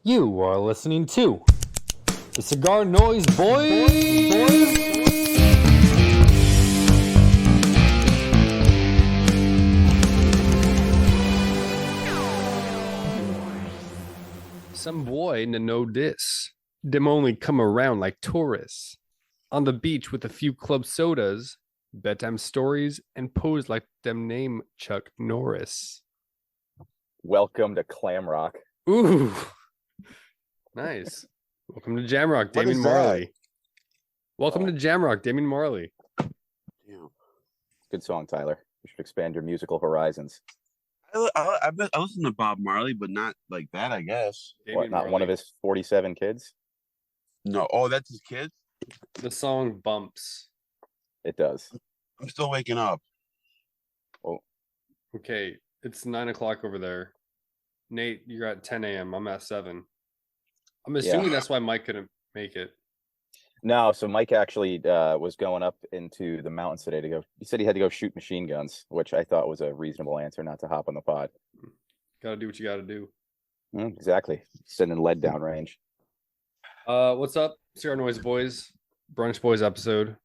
You are listening to the Cigar Noise Boys. Some boy to know this. Dem only come around like tourists. On the beach with a few club sodas, bedtime stories, and pose like them name Chuck Norris. Welcome to Clam Rock. Ooh, nice. Welcome to Jamrock, Damien Marley. Welcome to Jamrock, Damien Marley. Yeah. Good song, Tyler. You should expand your musical horizons. I listen to Bob Marley, but not like that, I guess. What, not one of his 47 kids? No. Oh, that's his kid? The song bumps. It does. I'm still waking up. Oh, Okay, it's 9 o'clock over there. Nate, you're at 10 a.m. I'm at 7. I'm assuming that's why Mike couldn't make it. no, so Mike actually was going up into the mountains today to go. He said he had to go shoot machine guns, which I thought was a reasonable answer not to hop on the pod. Gotta do what you gotta do. Exactly. Sending lead down range. What's up, CigarNoise boys? Brunch Boys episode.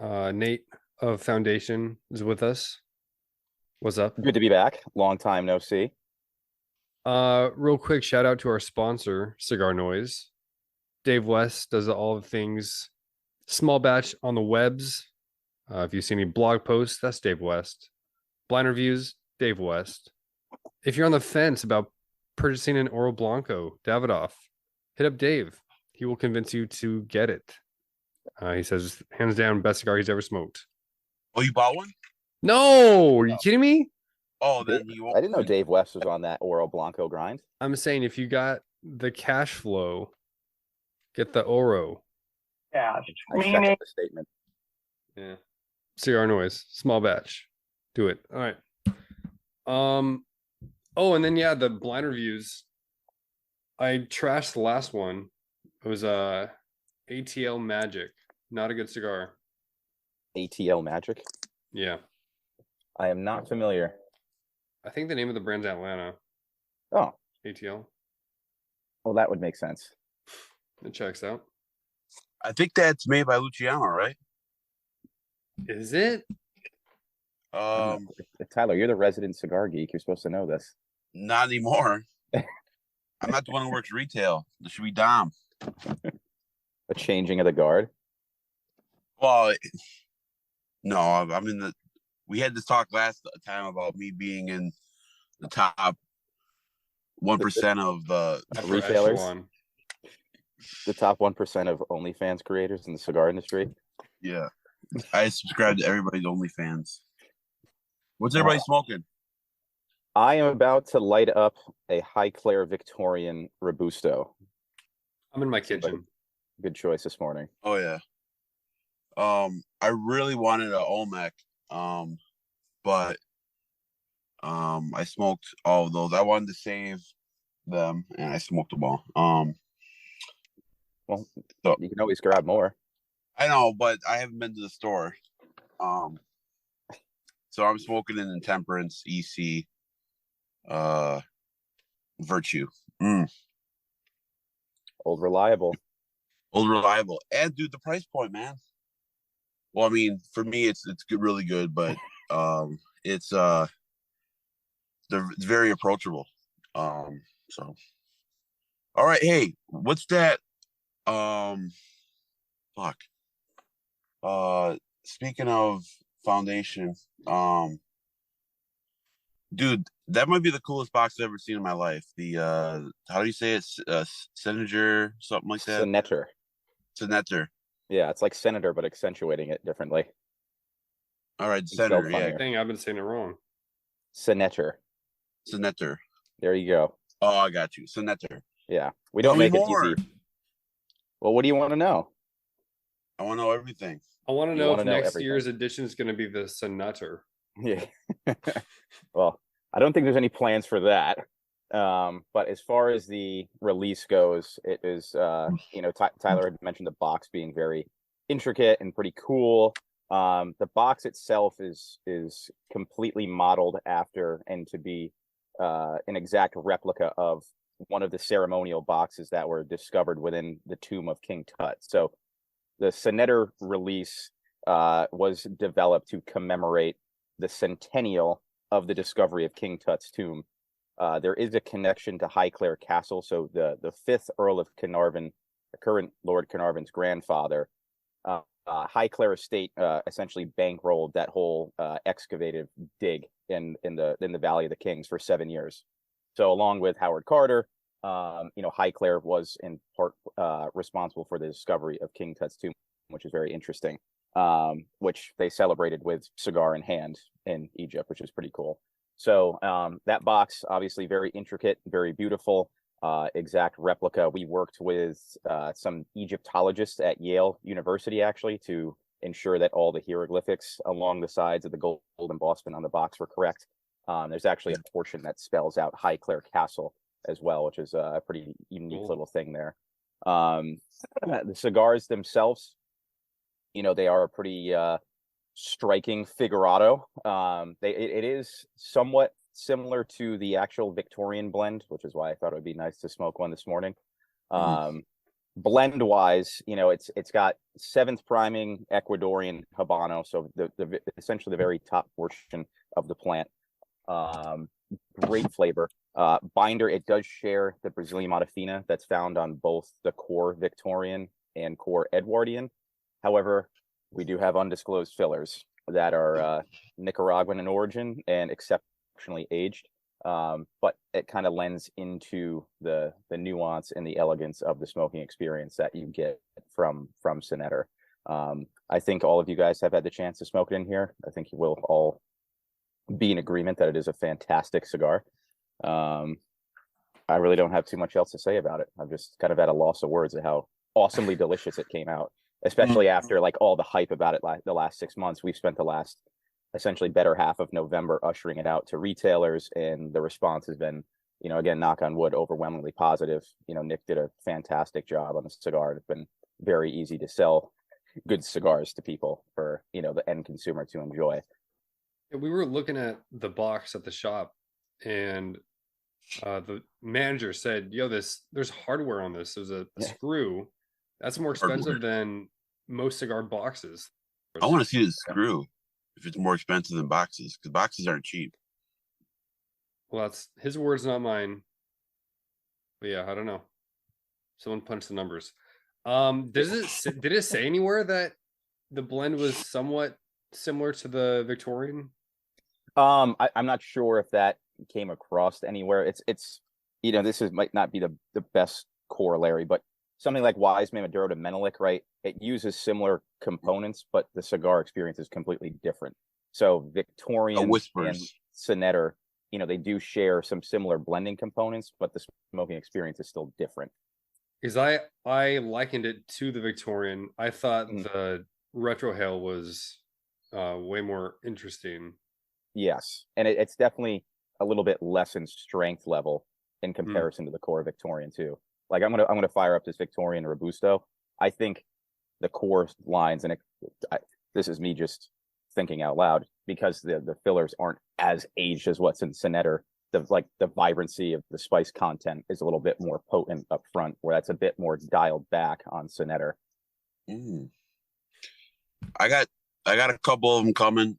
Nate of Foundation is with us. What's up? Good to be back. Long time no see. Real quick shout out to our sponsor, CigarNoise. Dave West does all the things small batch on the webs. If you see any blog posts, that's Dave West. Blind reviews, Dave West. If you're on the fence about purchasing an Oro Blanco Davidoff, hit up Dave. He will convince you to get it. He says, hands down, best cigar he's ever smoked. Oh, you bought one? No, are you kidding me? Oh, then you won't. I didn't know Dave West was on that Oro Blanco grind. I'm saying if you got the cash flow, get the Oro. Yeah, I second the statement. Yeah. CigarNoise, small batch. Do it. All right. Oh, and then the blind reviews. I trashed the last one. It was ATL Magic. Not a good cigar. ATL Magic? Yeah. I am not familiar. I think the name of the brand's Atlanta. Oh, ATL. well, that would make sense. It checks out. I think that's made by Luciano, right? Is it? Tyler, you're the resident cigar geek. You're supposed to know this. Not anymore. I'm not the one who works retail. This should be Dom. A changing of the guard. Well, no, I'm in the. We had this talk last time about me being in the top 1% of the retailers. The top 1% of OnlyFans creators in the cigar industry. Yeah, I subscribe to everybody's OnlyFans. What's everybody smoking? I am about to light up a High Claire Victorian Robusto. I'm in my kitchen. Good choice this morning. Oh yeah. I really wanted an Olmec, but I smoked all of those. I wanted to save them, and I smoked them all. Well, so, you can always grab more. I know, but I haven't been to the store. So I'm smoking an Intemperance EC, Virtue. Old reliable. And dude, the price point, man. Well, I mean, for me, it's good, really good, but it's very approachable. So, all right, hey, what's that? Speaking of Foundation, dude, that might be the coolest box I've ever seen in my life. The how do you say it? Senetjer, something like that. Senetjer. Yeah, it's like senator, but accentuating it differently. All right, senator. Yeah, I think I've been saying it wrong. Senetjer. There you go. Oh, I got you. Senetjer. Yeah, we don't make it easy. Well, what do you want to know? I want to know everything. I want to know if next year's edition is going to be the Senetjer. Yeah. Well, I don't think there's any plans for that. But as far as the release goes, it is, Tyler had mentioned the box being very intricate and pretty cool. The box itself is completely modeled after and to be an exact replica of one of the ceremonial boxes that were discovered within the tomb of King Tut. So the Senetjer release was developed to commemorate the centennial of the discovery of King Tut's tomb. There is a connection to Highclere Castle. So the fifth Earl of Carnarvon, the current Lord Carnarvon's grandfather, Highclere Estate essentially bankrolled that whole excavative dig in the Valley of the Kings for 7 years. So along with Howard Carter, Highclere was in part responsible for the discovery of King Tut's tomb, which is very interesting. Which they celebrated with cigar in hand in Egypt, which is pretty cool. So that box, obviously very intricate, very beautiful, exact replica. We worked with some Egyptologists at Yale University, actually, to ensure that all the hieroglyphics along the sides of the gold embossment on the box were correct. There's actually a portion that spells out Highclere Castle as well, which is a pretty unique little thing there. The cigars themselves, they are a pretty striking figurado. It is somewhat similar to the actual Victorian blend, which is why I thought it would be nice to smoke one this morning. Blend wise, it's got 7th priming Ecuadorian Habano, so essentially the very top portion of the plant. Great flavor. Binder, it does share the Brazilian Matafina that's found on both the core Victorian and core Edwardian. However, we do have undisclosed fillers that are Nicaraguan in origin and exceptionally aged, but it kind of lends into the nuance and the elegance of the smoking experience that you get from Senetjer. I think all of you guys have had the chance to smoke it in here. I think you will all be in agreement that it is a fantastic cigar. I really don't have too much else to say about it. I'm just kind of at a loss of words at how awesomely delicious it came out, especially after like all the hype about it the last 6 months. We've spent the last essentially better half of November ushering it out to retailers, and the response has been, again, knock on wood, overwhelmingly positive. Nick did a fantastic job on the cigar. It's been very easy to sell good cigars to people for, the end consumer to enjoy. We were looking at the box at the shop, and the manager said, there's hardware on this. There's a screw that's more expensive than most cigar boxes. I want to see the screw if it's more expensive than boxes, because boxes aren't cheap. Well, that's his words, not mine. But yeah, I don't know. Someone punched the numbers. Did it say anywhere that the blend was somewhat similar to the Victorian? I'm not sure if that came across anywhere. It's might not be the best corollary, but something like Wiseman Maduro to Menelik, right? It uses similar components, but the cigar experience is completely different. So Victorian and Senetjer, they do share some similar blending components, but the smoking experience is still different. Because I likened it to the Victorian. I thought the retrohale was way more interesting. Yes, and it's definitely a little bit less in strength level in comparison to the core Victorian too. Like I'm gonna fire up this Victorian Robusto. I think the core lines, and this is me just thinking out loud, because the fillers aren't as aged as what's in Senetjer. The vibrancy of the spice content is a little bit more potent up front, where that's a bit more dialed back on Senetjer. I got a couple of them coming.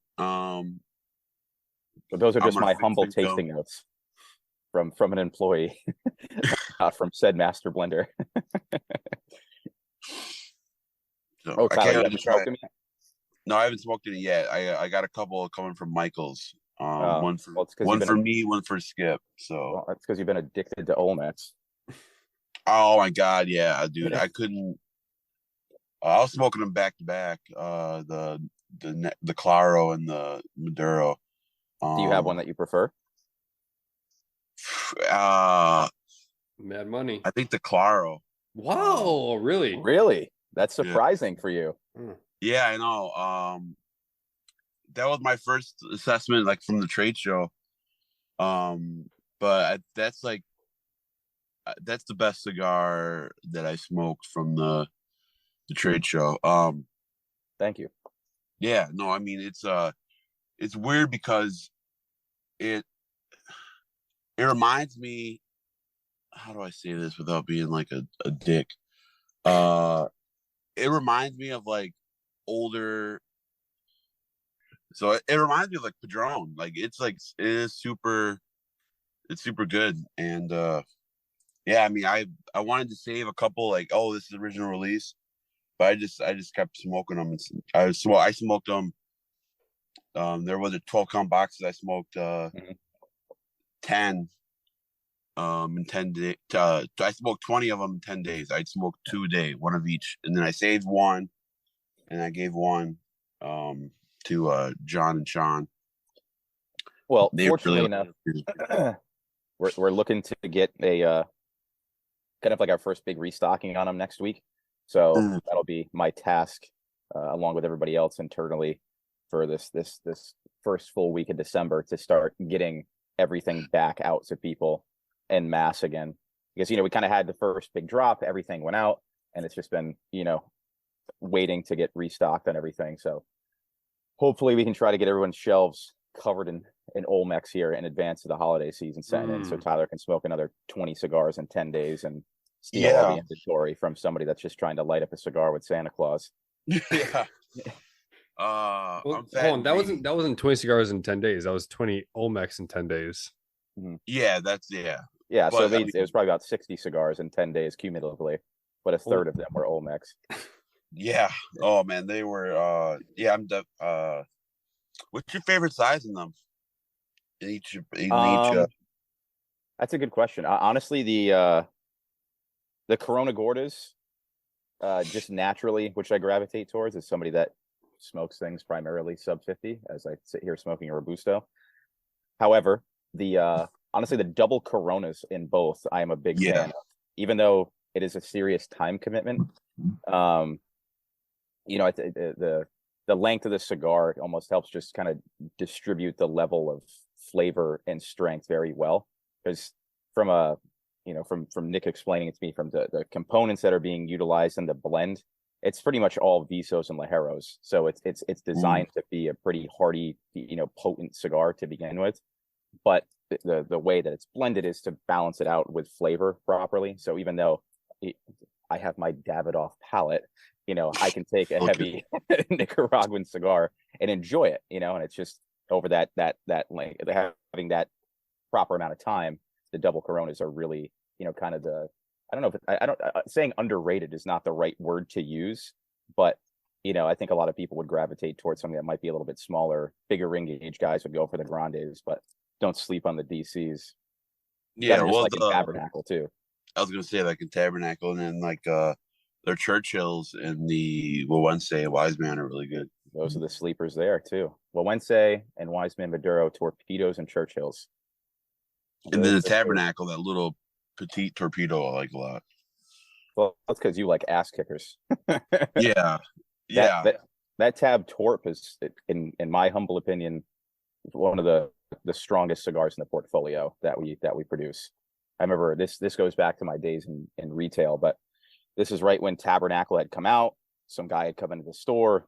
But those are just my humble tasting notes from an employee, not from said master blender. So Tyler, you haven't smoked them yet? No, I haven't smoked it yet. I got a couple coming from Michael's. One for me, one for Skip. So that's because you've been addicted to Olmecs. Oh my god, yeah, dude. I couldn't. I was smoking them back to back. The Claro and the Maduro. Do you have one that you prefer? Mad Money. I think the Claro. Wow, really? Really? That's surprising for you. Yeah, I know. That was my first assessment, like from the trade show. But that's the best cigar that I smoked from the trade show. Thank you. Yeah, no, I mean it's weird because it reminds me how do I say this without being like a dick? It reminds me of like older. So it reminds me of like Padron. Like it's like it is super. It's super good, and yeah. I mean, I wanted to save a couple. Like, oh, this is original release, but I just kept smoking them. I smoked them. There was a 12 count boxes. I smoked 10 in 10 days. I smoked 20 of them in 10 days. I'd smoke 2 a day, one of each, and then I saved one, and I gave one to John and Sean. Well, They fortunately really enough, we're looking to get a kind of like our first big restocking on them next week. So that'll be my task, along with everybody else internally, for this first full week of December, to start getting everything back out to people en masse again. Because we kind of had the first big drop, everything went out, and it's just been waiting to get restocked on everything. So hopefully we can try to get everyone's shelves covered in Olmecs here in advance of the holiday season setting in, so Tyler can smoke another 20 cigars in 10 days and steal all the inventory from somebody that's just trying to light up a cigar with Santa Claus. Yeah. Well, hold on, that wasn't 20 cigars in 10 days. That was 20 Olmecs in 10 days. Yeah, Yeah, but, so it was probably about 60 cigars in 10 days cumulatively, but a third of them were Olmecs. Yeah. Oh man, they were what's your favorite size in them? In each That's a good question. Honestly, the Corona Gordas, just naturally, which I gravitate towards, as somebody that smokes things primarily sub 50, as I sit here smoking a Robusto. However, honestly, the double Coronas in both, I am a big fan of, even though it is a serious time commitment. The length of the cigar almost helps just kind of distribute the level of flavor and strength very well. Because from Nick explaining it to me, from the components that are being utilized in the blend, it's pretty much all Visos and Ligeros. So it's designed to be a pretty hearty, potent cigar to begin with. But the way that it's blended is to balance it out with flavor properly. So even though I have my Davidoff palate, I can take a heavy Nicaraguan cigar and enjoy it, and it's just over that length, having that proper amount of time. The double Coronas are really, kind of I don't know if saying underrated is not the right word to use, but I think a lot of people would gravitate towards something that might be a little bit smaller. Bigger ring gauge guys would go for the Grandes, but don't sleep on the DCs. Yeah, well, like in Tabernacle too. I was gonna say, like in Tabernacle, and then like their Churchills and the Wawense Wise Man are really good. Those are the sleepers there too. Wawense and Wise Man Maduro, Torpedoes, and Churchills. And then the Tabernacle, that little petite torpedo, I like a lot. Well, that's because you like ass kickers. Yeah. That Tab Torp is, in my humble opinion, one of the strongest cigars in the portfolio that we produce. I remember this goes back to my days in retail, but this is right when Tabernacle had come out. Some guy had come into the store.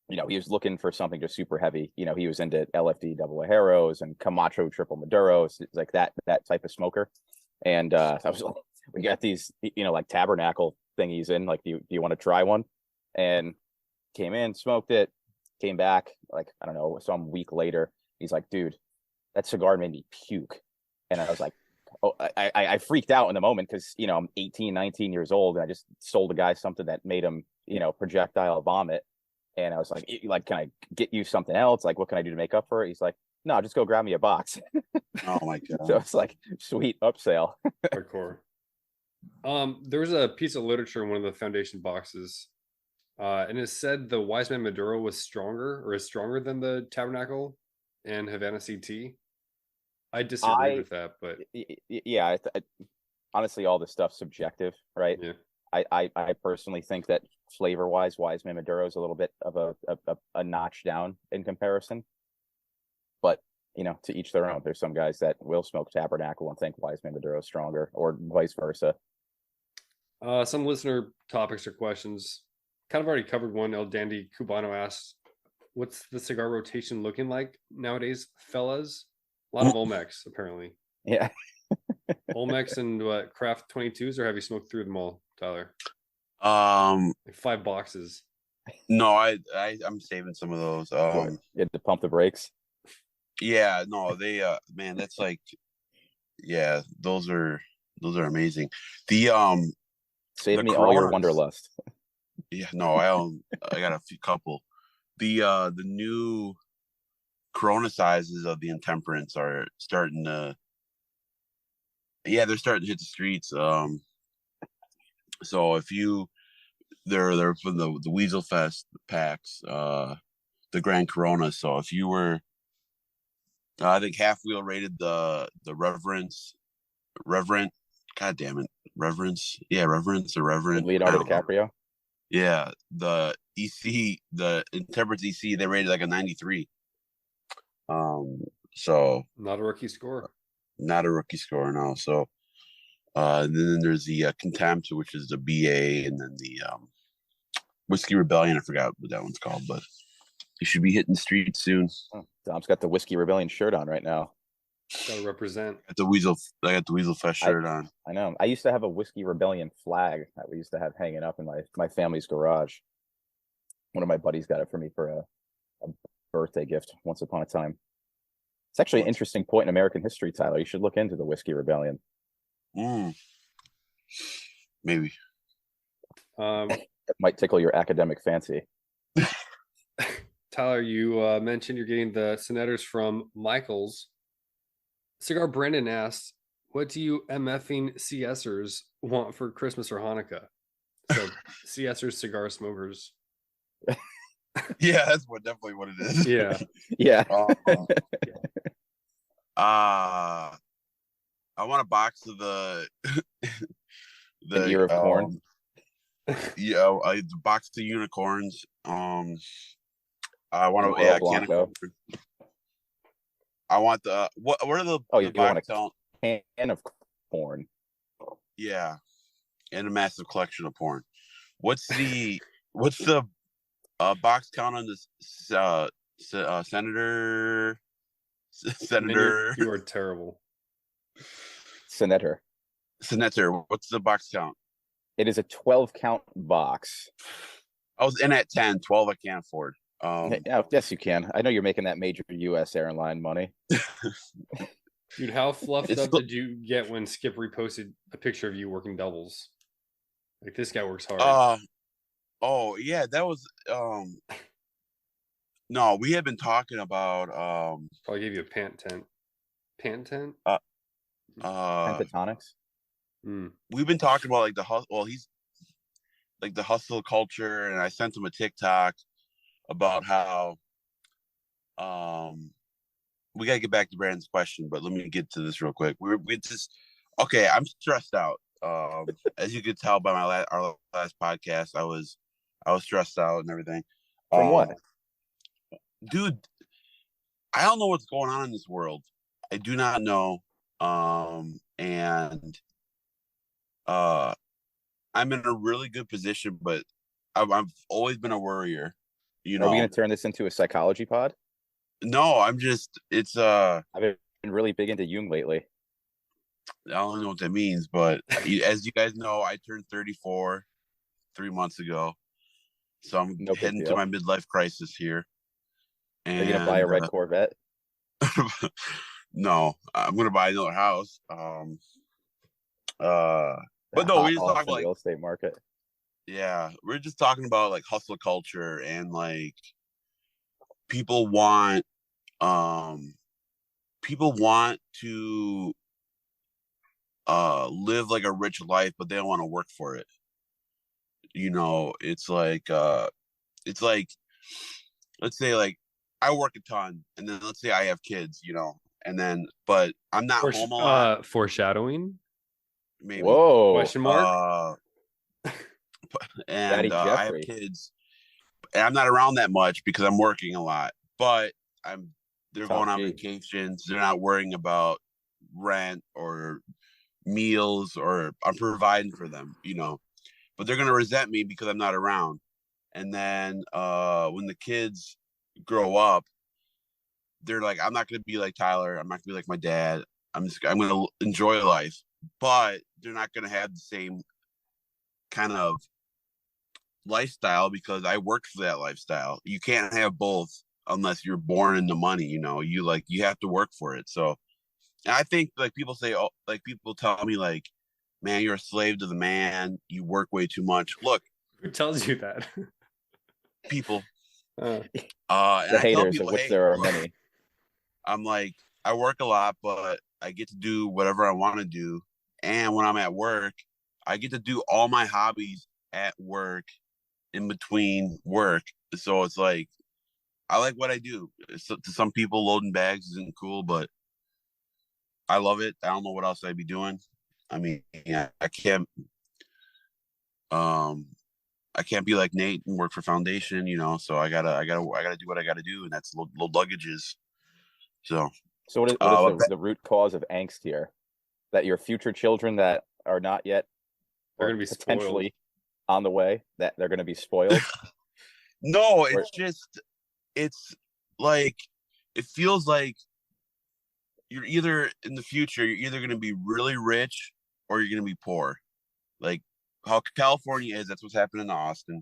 He was looking for something just super heavy. He was into LFD double Ajeros and Camacho triple Maduros, like that type of smoker. And I was like, we got these, like Tabernacle thingies in. Like, do you want to try one? And came in, smoked it, came back, like, I don't know, some week later. He's like, dude, that cigar made me puke. And I was like, oh, I freaked out in the moment because, I'm 18, 19 years old, and I just sold a guy something that made him, projectile vomit. And I was like, can I get you something else? Like, what can I do to make up for it? He's like, no, just go grab me a box. Oh my God. So it's like, sweet upsell. Hardcore. There's a piece of literature in one of the Foundation boxes, and it said the Wise Man Maduro was stronger, or is stronger than the Tabernacle and Havana CT. I disagree with that, but yeah, honestly, all this stuff's subjective, right? Yeah. I personally think that flavor wise, Wise Man Maduro is a little bit of a notch down in comparison. But to each their own. There's some guys that will smoke Tabernacle and think Wise Man Maduro is stronger, or vice versa. Some listener topics or questions. Kind of already covered one. El Dandy Cubano asks, what's the cigar rotation looking like nowadays, fellas? A lot of Olmecs, apparently. Yeah. Olmecs and what, Craft 22s, or have you smoked through them all, Tyler? Like 5 boxes. No, I'm saving some of those. You had to pump the brakes. Yeah, no, they man, that's like, yeah, those are amazing. The Save the me all your Coronas. wanderlust. Yeah, no, I got a few couple. The new Corona sizes of the Intemperance are starting to, yeah, they're starting to hit the streets. So if you, they're from the Weasel Fest packs, the Grand Corona. So if you were, I think Half Wheel rated the Reverent, God damn it, Reverence, yeah, Reverence or Reverent, Leonardo DiCaprio. Yeah, the Intemperance EC, they rated like a 93. So Not a rookie score. not a rookie score, no. So and then there's the Contempt, which is the BA, and then the Whiskey Rebellion. I forgot what that one's called, but you should be hitting the streets soon. Oh, Dom's got the Whiskey Rebellion shirt on right now. Gotta represent. I got the Weasel Fest shirt on. I know. I used to have a Whiskey Rebellion flag that we used to have hanging up in my family's garage. One of my buddies got it for me for a birthday gift once upon a time. It's actually an interesting point in American history, Tyler. You should look into the Whiskey Rebellion. Maybe. It might tickle your academic fancy. Tyler, you mentioned you're getting the Senetjers from Michael's. Cigar Brandon asked, what do you MFing CSers want for Christmas or Hanukkah? So CSers, cigar smokers. Yeah, that's definitely what it is. Yeah. Yeah. I want a box of the Ear of corn. Yeah, the box of unicorns. I want to can of I want the what are the you want a can of corn? Yeah, and a massive collection of porn. What's the box count on this Senator? You are terrible. Senetjer. What's the box count? It is a 12 count box. I was in at 10. 12 I can't afford. Yes, you can. I know you're making that major U.S. airline money. Dude, how fluffed up did you get when Skip reposted a picture of you working doubles? Like, this guy works hard. Oh yeah, that was no, we had been talking about Probably gave you a pant tent. Pentatonics. We've been talking about like the hustle. Well, he's like the hustle culture, and I sent him a TikTok about how we gotta get back to Brandon's question, but let me get to this real quick. We just okay. I'm stressed out. As you could tell by our last podcast, I was stressed out and everything. From what? Dude, I don't know what's going on in this world. I do not know. And I'm in a really good position, but I've always been a worrier. You know, are we going to turn this into a psychology pod? No, I'm just. It's I've been really big into Jung lately. I don't know what that means, but as you guys know, I turned 34 3 months ago, so I'm heading to my midlife crisis here. And, are you gonna buy a red Corvette? No, I'm gonna buy another house. But no, we just talking about real estate market. Yeah, we're just talking about like hustle culture and like people want to live like a rich life, but they don't want to work for it. You know, it's like let's say like I work a ton, and then let's say I have kids, you know, and then but I'm not home a lot. Foreshadowing. Maybe. Whoa. Question mark. And I have kids, and I'm not around that much because I'm working a lot. But they're going on vacations. They're not worrying about rent or meals, or I'm providing for them, you know. But they're gonna resent me because I'm not around. And then when the kids grow up, they're like, I'm not gonna be like Tyler. I'm not gonna be like my dad. I'm gonna enjoy life. but they're not going to have the same kind of lifestyle because I worked for that lifestyle. You can't have both unless you're born into money. You have to work for it. So and I think like people say, oh, like people tell me like, man, you're a slave to the man. You work way too much. Look, Who tells you that? people. Uh, The And I tell haters, people, of which hey, there are look, many. I'm like, I work a lot, but I get to do whatever I want to do. And when I'm at work, I get to do all my hobbies at work in between work. So it's like, I like what I do. To some people, loading bags isn't cool, but I love it. I don't know what else I'd be doing. I mean, yeah, um, I can't be like Nate and work for Foundation, so I gotta do what I gotta do, and that's load luggages. So So what is the root cause of angst here? That your future children that are not yet, they're or gonna be potentially spoiled. on the way, that they're going to be spoiled? no, Or- it's like it feels like you're either in the future you're either gonna be really rich or you're gonna be poor. Like how California is, that's what's happening in Austin.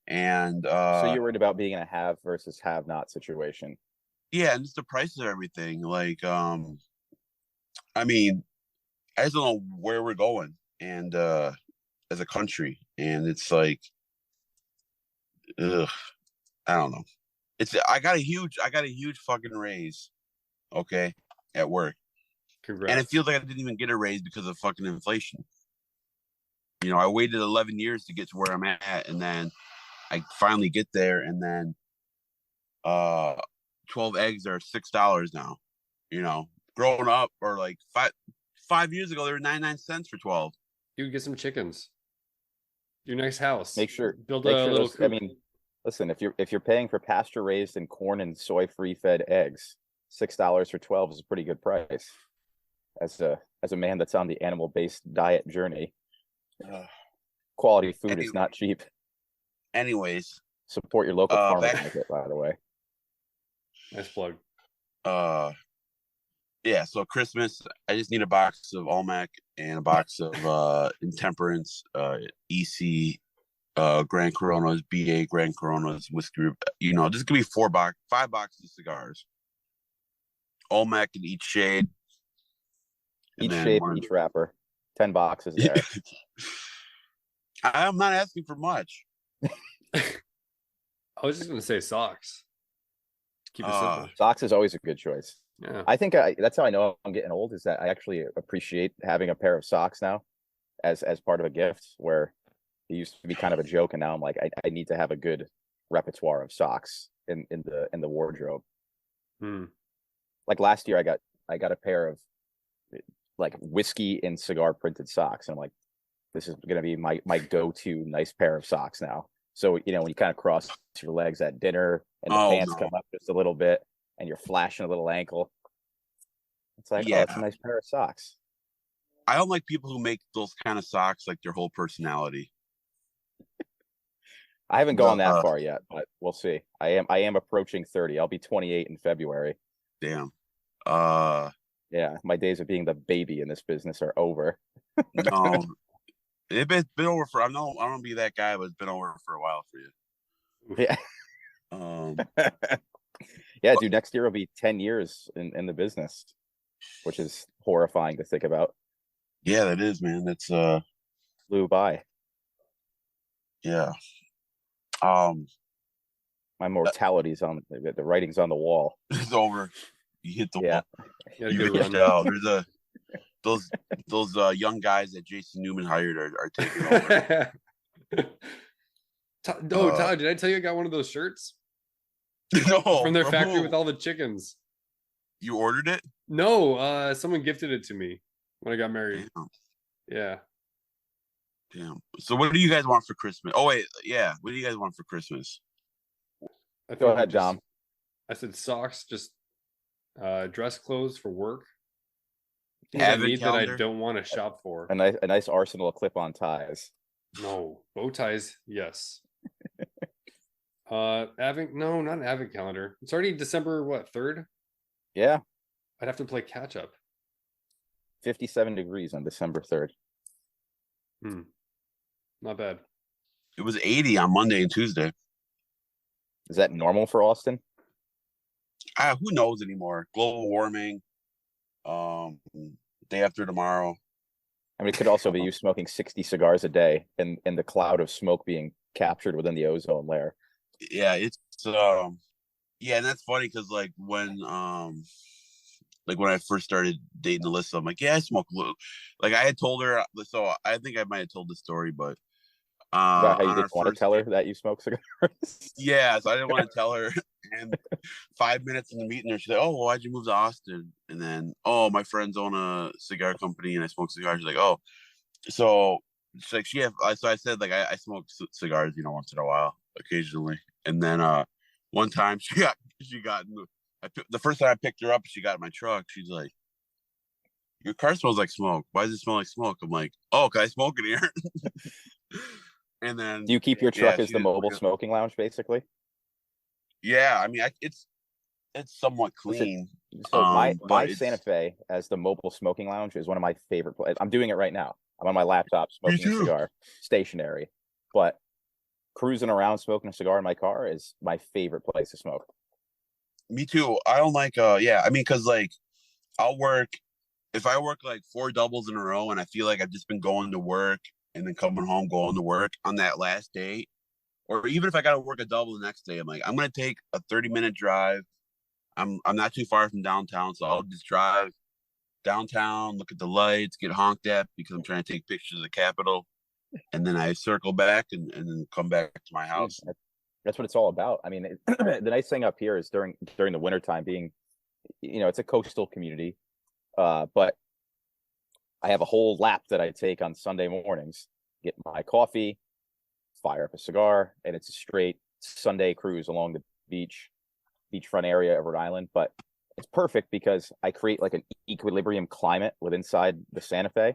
And so you're worried about being in a have versus have not situation. yeah, and it's the price of everything. Like, I mean, I just don't know where we're going and as a country. And it's like, ugh, I don't know. I got a huge fucking raise, okay, at work. Congrats. And it feels like I didn't even get a raise because of fucking inflation. I waited 11 years to get to where I'm at, and then I finally get there, and then 12 eggs are $6 now. Growing up, or like 5 years ago, they were 99 cents for 12. Dude, get some chickens. Your nice house. Make sure build make a sure little those, I coop. mean, listen, if you're paying for pasture raised and corn and soy free fed eggs, $6 for 12 is a pretty good price. As a man that's on the animal based diet journey, quality food is not cheap. Anyways, Support your local farmers back- market, by the way. Nice plug. yeah, so Christmas, I just need a box of Olmec and a box of Intemperance, EC, Grand Coronas, BA Grand Coronas, whiskey. This could be 5 boxes of cigars. Olmec in each shade. Each shape, each wrapper. 10 boxes there. I'm not asking for much. I was just gonna say socks. Keep it simple. Socks is always a good choice. Yeah. I think that's how I know I'm getting old, is that I actually appreciate having a pair of socks now as part of a gift, where it used to be kind of a joke, and now I'm like, I need to have a good repertoire of socks in the wardrobe. Like last year I got a pair of like whiskey and cigar printed socks, and I'm like, this is gonna be my go-to nice pair of socks now. So when you kind of cross your legs at dinner and the pants come up just a little bit and you're flashing a little ankle, it's like, oh, it's a nice pair of socks. I don't like people who make those kind of socks like their whole personality. I haven't gone that far yet, but we'll see. I am approaching 30. I'll be 28 in February. Damn. Yeah, my days of being the baby in this business are over. No. It's been over for, I don't want to be that guy, but it's been over for a while for you. Yeah. Yeah, dude, next year will be 10 years in the business, which is horrifying to think about. Yeah, that is, man. That's flew by. Yeah. My mortality's on the writing's on the wall. It's over. You hit the wall. You reached out. There's those young guys that Jason Newman hired are taking over. Todd, did I tell you I got one of those shirts? No, from their factory with all the chickens. You ordered it? No, someone gifted it to me when I got married. Damn. Yeah. Damn. So what do you guys want for Christmas? Oh wait, yeah. What do you guys want for Christmas? Go ahead, Dom. I said socks, just dress clothes for work. Things Advent I need calendar? that I don't want to shop for. A nice arsenal of clip-on ties. No, bow ties, yes. No, not an advent calendar. It's already December 3rd? Yeah. I'd have to play catch up. 57 degrees on December 3rd. Not bad. It was 80 on Monday and Tuesday. Is that normal for Austin? Who knows anymore? Global warming. Day after tomorrow. I mean, it could also be you smoking 60 cigars a day and the cloud of smoke being captured within the ozone layer. Yeah, it's yeah, and that's funny because like when I first started dating Alyssa, I'm like, yeah, I smoke glue. Like I had told her, so I think I might have told the story, but About how you on didn't our want to first tell her date, that you smoke cigars. yeah, so I didn't want to tell her. And 5 minutes in the meeting, she's like, "Oh, well, why'd you move to Austin?" And then, "Oh, my friends own a cigar company, and I smoke cigars." She's like, "Oh," so she's like, So I said, like, I smoke cigars, once in a while, occasionally. And then one time she got the first time I picked her up, she got in my truck. She's like, "Your car smells like smoke. Why does it smell like smoke?" I'm like, "Oh, cause I smoke in here." And then, Do you keep your truck as she the didn't mobile forget- smoking lounge, basically? Yeah, I mean, it's somewhat Listen, clean. So my But Santa Fe as the mobile smoking lounge is one of my favorite places. I'm doing it right now. I'm on my laptop Me smoking a too. cigar, stationary. But cruising around smoking a cigar in my car is my favorite place to smoke. Me too. I don't like yeah, I mean, cause like if I work like 4 doubles in a row and I feel like I've just been going to work and then coming home, going to work on that last day, or even if I gotta work a double the next day, I'm like, I'm gonna take a 30-minute drive. I'm not too far from downtown, so I'll just drive downtown, look at the lights, get honked at because I'm trying to take pictures of the Capitol, and then I circle back and then come back to my house. That's what it's all about. I mean, the nice thing up here is during the wintertime being, it's a coastal community, but I have a whole lap that I take on Sunday mornings, get my coffee, fire up a cigar, and it's a straight Sunday cruise along the beachfront area of Rhode Island. But it's perfect because I create like an equilibrium climate with inside the Santa Fe.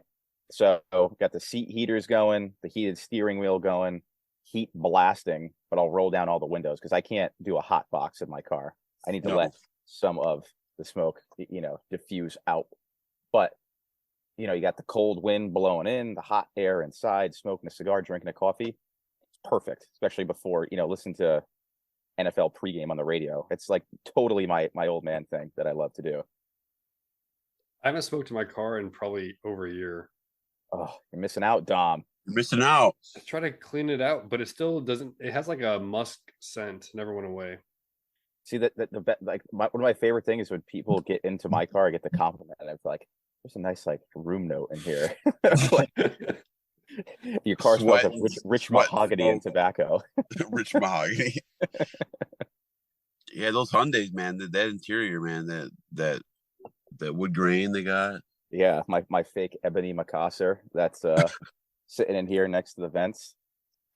So got the seat heaters going, the heated steering wheel going, heat blasting, but I'll roll down all the windows because I can't do a hot box in my car. I need to let some of the smoke, diffuse out. But you got the cold wind blowing in, the hot air inside, smoking a cigar, drinking a coffee. It's perfect, especially before, listen to NFL pregame on the radio. It's like totally my old man thing that I love to do. I haven't smoked in my car in probably over a year. Oh, you're missing out, Dom. You're missing out. I try to clean it out, but it still doesn't. It has like a musk scent. Never went away. See one of my favorite things is when people get into my car, I get the compliment, and I'm like, "There's a nice like room note in here." Like, your car smells like rich mahogany and tobacco. Rich mahogany. Yeah, those Hyundais, man. That interior, man. That wood grain they got. Yeah, my fake ebony Macassar that's sitting in here next to the vents.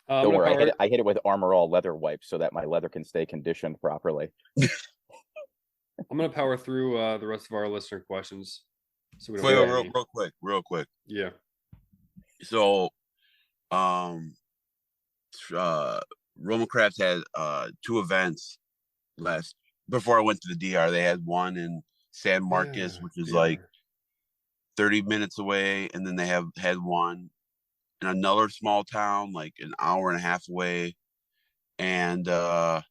Don't worry, I hit it with Armor All leather wipes so that my leather can stay conditioned properly. I'm gonna power through the rest of our listener questions. So real quick. Yeah. So, Roman Crafts had 2 events before I went to the DR. They had one in San Marcos, which is like 30 minutes away, and then they had one in another small town, like an hour and a half away, and so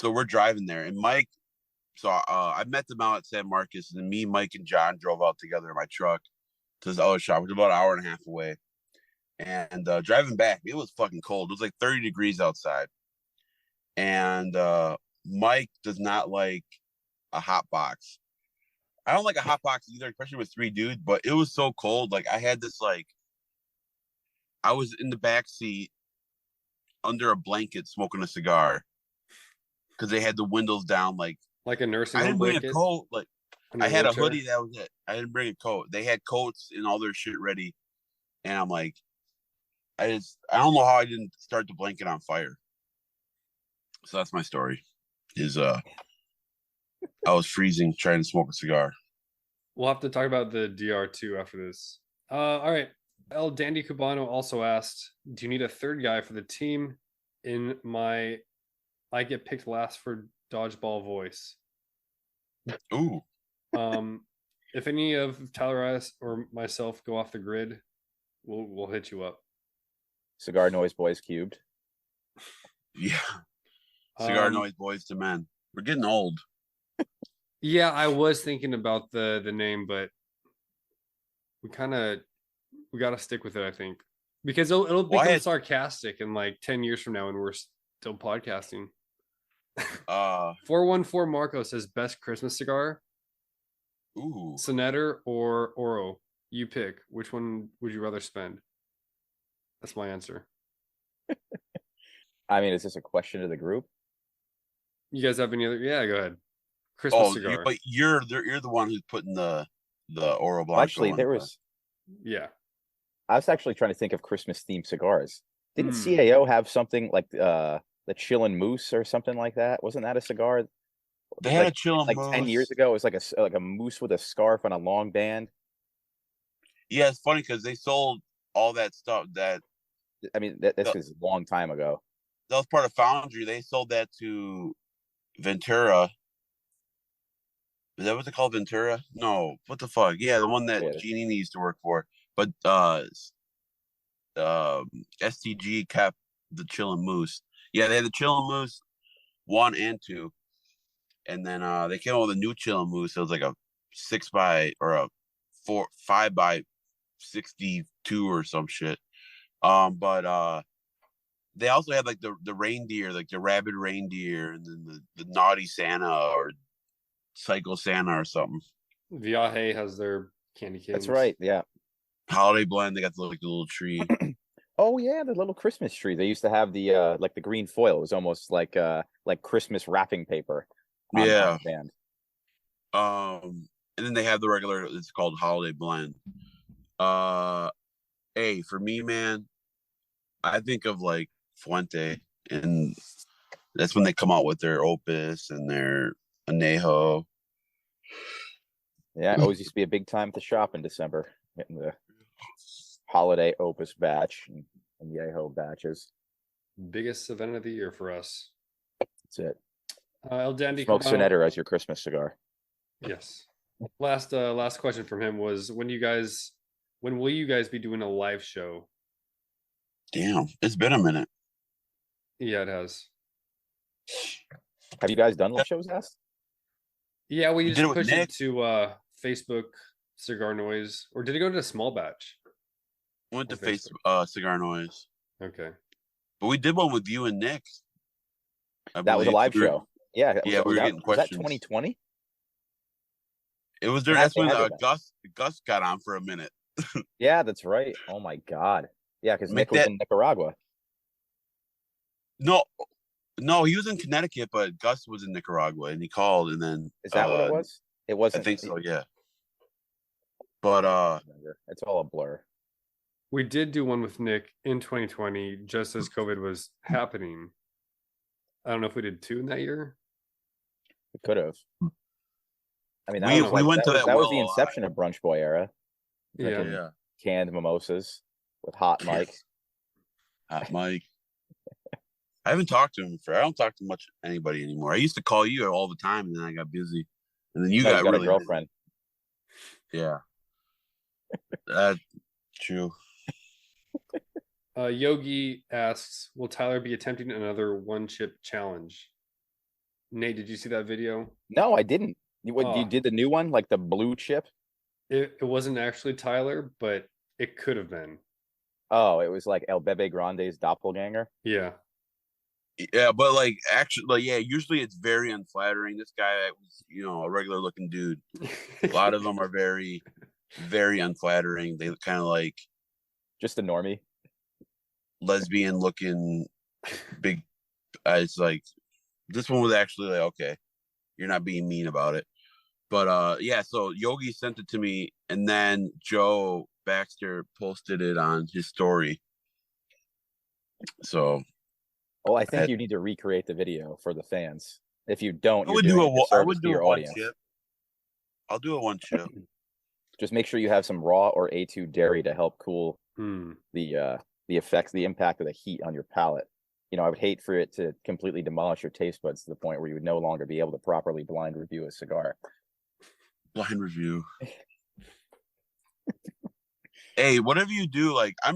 we're driving there, and Mike. So I met them out at San Marcos, and then me, Mike, and John drove out together in my truck to this other shop, which is about an hour and a half away. And driving back, it was fucking cold. It was like 30 degrees outside. And Mike does not like a hot box. I don't like a hot box either, especially with 3 dudes, but it was so cold. Like I had this I was in the back seat under a blanket smoking a cigar because they had the windows down like a nursing home blanket. I didn't bring a coat. Like I had a hoodie, that was it. I didn't bring a coat. They had coats and all their shit ready. And I'm like, I don't know how I didn't start the blanket on fire. So that's my story. I was freezing trying to smoke a cigar. We'll have to talk about the DR2 after this. All right. El Dandy Cubano also asked, do you need a third guy for the team in my I get picked last for dodgeball voice? Ooh. If any of Tyler or myself go off the grid, we'll hit you up. CigarNoise Boys Cubed. Yeah. CigarNoise Boys to Men. We're getting old. Yeah, I was thinking about the name, but we got to stick with it, I think, because it'll become sarcastic in like 10 years from now, and we're still podcasting. 414 Marco says best Christmas cigar. Ooh. Senetjer or Oro. You pick. Which one would you rather spend? That's my answer. I mean, is this a question to the group? You guys have any other? Yeah, go ahead. Christmas cigar. But you're the one who's putting the Oro Blanco. Actually, there was. Yeah. I was actually trying to think of Christmas themed cigars. Didn't CAO have something like the Chillin' Moose or something like that? Wasn't that a cigar? They had a Chillin' like Moose 10 years ago. It was like a moose with a scarf on a long band. Yeah, it's funny because they sold all that stuff. That I mean, this is a long time ago. That was part of Foundry. They sold that to Ventura. Is that what they call Ventura? No, what the fuck? Yeah, the one that Giannini used to work for. But STG kept the Chillin' Moose. Yeah, they had the Chillin' Moose 1 and 2, and then they came out with a new Chillin' Moose. It was like a 5 by 62 or some shit. But they also had like the reindeer, like the rabid reindeer, and then the naughty Santa or Psycho Santa or something. Viaje has their candy canes. That's right. Yeah. Holiday blend. They got the little tree. Oh yeah, the little Christmas tree. They used to have the like the green foil. It was almost like Christmas wrapping paper. On the band. And then they have the regular. It's called Holiday Blend. Hey, for me, man, I think of like Fuente, and that's when they come out with their Opus and their Anejo. Yeah, it always used to be a big time to shop in December, getting the holiday Opus batch and Anejo batches. Biggest event of the year for us. That's it. El Dandy Smoke Senetjer as your Christmas cigar. Yes. Last question from him was when will you guys be doing a live show? Damn, it's been a minute. Yeah, it has. Have you guys done live shows, Ask? Yeah, we just pushed it to Facebook CigarNoise, or did it go to a small batch? Went to Facebook CigarNoise. Okay. But we did one with you and Nick. That was a live show. Yeah, we were getting questions. Was that 2020? It was during. That's when Gus got on for a minute. Yeah, that's right. Oh my god. Yeah, because Nick was in Nicaragua. No, he was in Connecticut, but Gus was in Nicaragua, and he called, and then is that what it was? It wasn't. I think so. Yeah. But it's all a blur. We did do one with Nick in 2020, just as COVID was happening. I don't know if we did 2 in that year. We could have. I mean, we went to that. That was the inception of Brunch Boy era. Yeah. Canned mimosas with Hot Mike. Hot Mike. I haven't talked to him I don't talk to much anybody anymore. I used to call you all the time, and then I got busy, and then you got really a girlfriend. Busy. Yeah, that's true. Yogi asks, "Will Tyler be attempting another one-chip challenge?" Nate, did you see that video? No, I didn't. You did the new one, like the blue chip? It wasn't actually Tyler, but it could have been. Oh, it was like El Bebe Grande's doppelganger? Yeah. Yeah, but like actually, usually it's very unflattering. This guy was, a regular looking dude. A lot of them are very, very unflattering. They kind of like just a normie, lesbian looking, big. It's like this one was actually like, okay, you're not being mean about it. But so Yogi sent it to me, and then Joe Baxter posted it on his story. So. Well, I think you need to recreate the video for the fans. If you don't, I would do a one chip. I'll do a one chip. Just make sure you have some raw or A2 dairy to help cool the effects, the impact of the heat on your palate. I would hate for it to completely demolish your taste buds to the point where you would no longer be able to properly blind review a cigar. Blind review. Hey, whatever you do, like I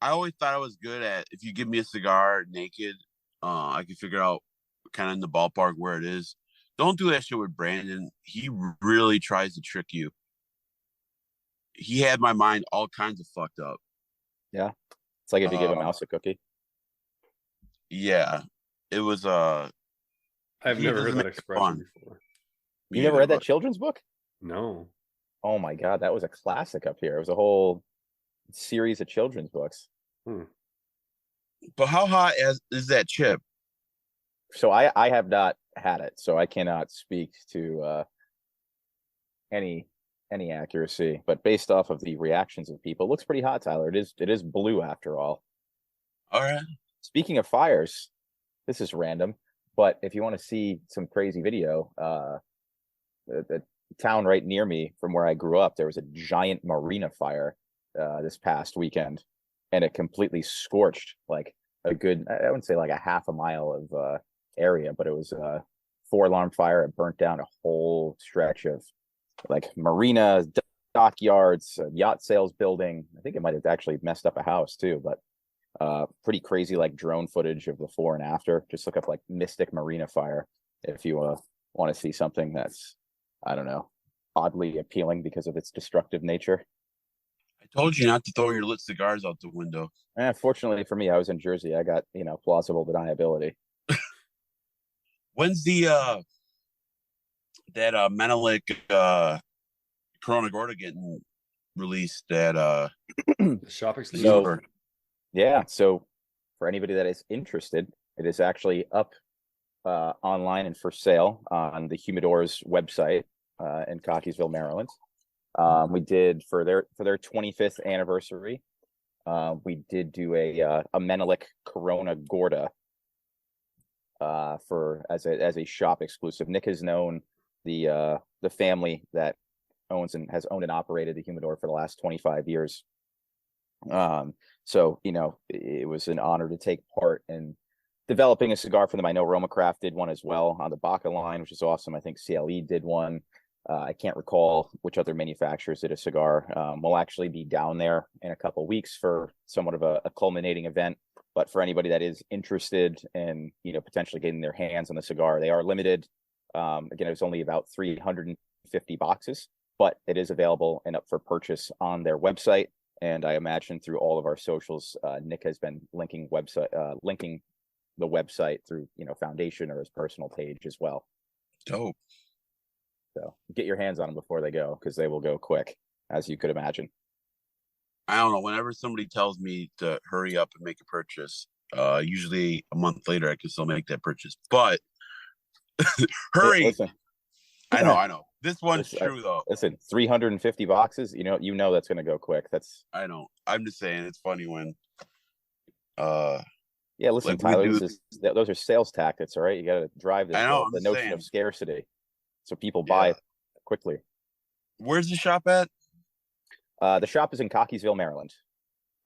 always thought I was good at if you give me a cigar naked, I can figure out kind of in the ballpark where it is. Don't do that shit with Brandon. He really tries to trick you. He had my mind all kinds of fucked up. Yeah. It's like if you give a mouse a cookie. Yeah. It was I've he never heard doesn't that make it expression fun. before. You never read that children's book? No. Oh my God, that was a classic up here. It was a whole series of children's books. But how hot is that chip? So I have not had it, so I cannot speak to any accuracy. But based off of the reactions of people, it looks pretty hot, Tyler. It is blue after all. All right. Speaking of fires, this is random, but if you want to see some crazy video, the town right near me from where I grew up, there was a giant marina fire this past weekend, and it completely scorched like a good, I wouldn't say like a half a mile of area, but it was a 4-alarm fire. It burnt down a whole stretch of like marinas, dockyards, yacht sales building. I think it might have actually messed up a house too, but pretty crazy like drone footage of before and after. Just look up like Mystic Marina Fire if you want to see something that's, I don't know, oddly appealing because of its destructive nature. I told you not to throw your lit cigars out the window. And fortunately for me, I was in Jersey. I got, plausible deniability. When's the that Menelik Corona Gorda getting released at Shop exclusive? So, yeah, so for anybody that is interested, it is actually up online and for sale on the Humidor's website in Cockeysville, Maryland. We did for their 25th anniversary. We did do a Menelik Corona Gorda for as a shop exclusive. Nick has known the family that has owned and operated the Humidor for the last 25 years. So it was an honor to take part in developing a cigar for them. I know Roma Craft did one as well on the Baca line, which is awesome. I think CLE did one. I can't recall which other manufacturers did a cigar. We'll actually be down there in a couple of weeks for somewhat of a culminating event. But for anybody that is interested in, potentially getting their hands on the cigar, they are limited. Again, it was only about 350 boxes, but it is available and up for purchase on their website. And I imagine through all of our socials, Nick has been linking the website through, Foundation or his personal page as well. Dope. So get your hands on them before they go, because they will go quick, as you could imagine. I don't know. Whenever somebody tells me to hurry up and make a purchase, usually a month later I can still make that purchase. But hurry! Listen, I know. This one's true though. Listen, 350 boxes. You know that's going to go quick. I know. I'm just saying it's funny when. Yeah, listen, like Tyler. Those are sales tactics. All right, you got to drive the notion of scarcity, so people buy quickly. Where's the shop at? The shop is in Cockeysville, Maryland.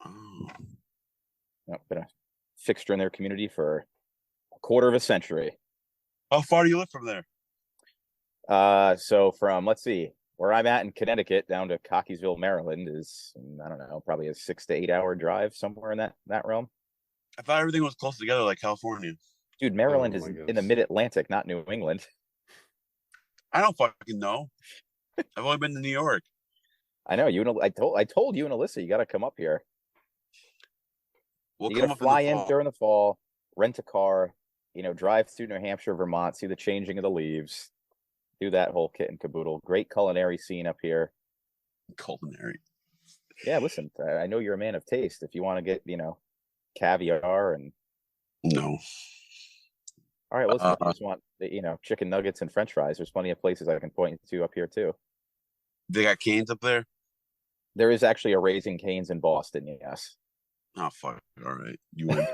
Oh. Been a fixture in their community for a quarter of a century. How far do you live from there? So from, let's see, where I'm at in Connecticut down to Cockeysville, Maryland is, I don't know, probably a 6 to 8 hour drive, somewhere in that realm. I thought everything was close together like California. Dude, Maryland is in the mid-Atlantic, not New England. I don't fucking know. I've only been to New York. I know. I told you and Alyssa, you got to come up here. You got to fly in during the fall, rent a car, drive through New Hampshire, Vermont, see the changing of the leaves, do that whole kit and caboodle. Great culinary scene up here. Culinary. Yeah, listen, I know you're a man of taste. If you want to get, caviar and. No. All right, listen, if you just want, chicken nuggets and French fries, there's plenty of places I can point you to up here too. They got Canes up there? There is actually a Raising Cane's in Boston, yes. Oh, fuck. All right. You win.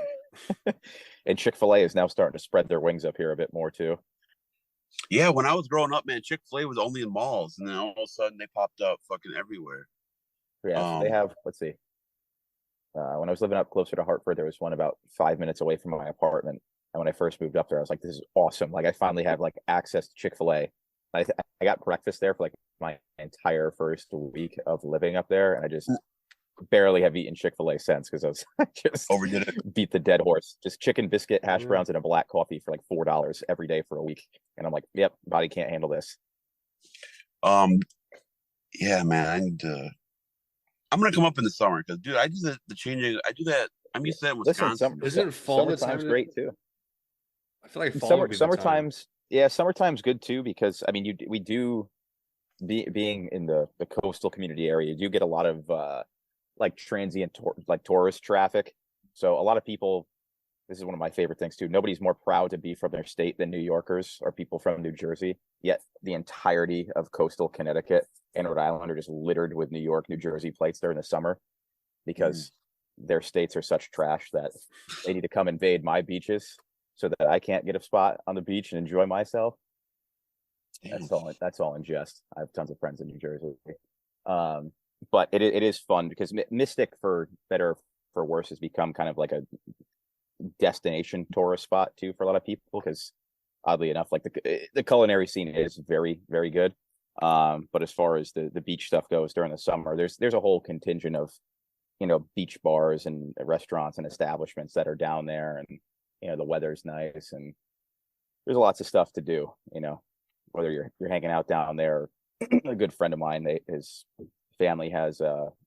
And Chick-fil-A is now starting to spread their wings up here a bit more, too. Yeah, when I was growing up, man, Chick-fil-A was only in malls, and then all of a sudden they popped up fucking everywhere. Yeah, so they have, let's see. When I was living up closer to Hartford, there was one about 5 minutes away from my apartment. And when I first moved up there, I was like, this is awesome. Like, I finally have, access to Chick-fil-A. I got breakfast there for, my entire first week of living up there, and I just barely have eaten Chick-fil-A since because I just Overdid it. beat the dead horse. Just chicken biscuit, hash Yeah. browns, and a black coffee for like $4 every day for a week, and I'm like, yep, body can't handle this. Yeah, man, I need to. I'm gonna come up in the summer because, dude, I do the changing. I do that. I'm used to that in Listen, Wisconsin. Isn't fall the time summertime's to- great too. I feel like fall would be the time. Summertime's good too, because I mean, we do being in the coastal community area, you do get a lot of like transient like tourist traffic. So a lot of people, this is one of my favorite things too. Nobody's more proud to be from their state than New Yorkers or people from New Jersey. Yet the entirety of coastal Connecticut and Rhode Island are just littered with New York, New Jersey plates during the summer because their states are such trash that they need to come invade my beaches so that I can't get a spot on the beach and enjoy myself. That's all in jest. I have tons of friends in New Jersey. But it is fun because Mystic, for better or for worse, has become kind of like a destination tourist spot too for a lot of people, because oddly enough, like the culinary scene is very, very good. But as far as the beach stuff goes during the summer, there's a whole contingent of, you know, beach bars and restaurants and establishments that are down there, and you know, the weather's nice and there's lots of stuff to do, you know, whether you're hanging out down there. A good friend of mine, his family has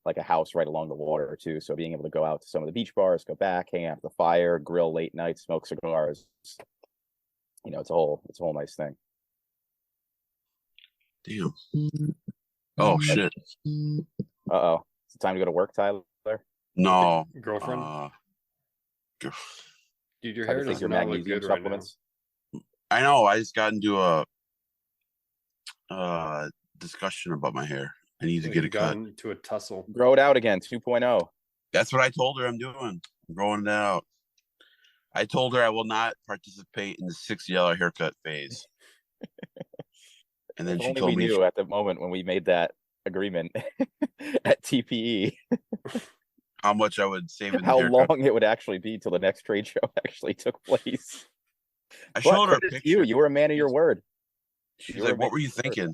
like a house right along the water too, so being able to go out to some of the beach bars, go back, hang out at the fire, grill late night, smoke cigars, you know, it's a whole nice thing. Damn. Oh shit. Uh-oh, it's time to go to work, Tyler. No. Girlfriend? Dude, your Try to hair take does your not look magnesium good right now. supplements. I know. I just got into a discussion about my hair. I need to get You it got cut. into a tussle. Grow it out again, 2.0. That's what I told her I'm doing. I'm growing it out. I told her I will not participate in the $60 haircut phase. And then If she only told we me knew at the moment when we made that agreement at TPE how much I would save in the how haircut. long it would actually be till the next trade show actually took place. I showed her a credit to picture. you were a man of your word. She's like, "What were you thinking?"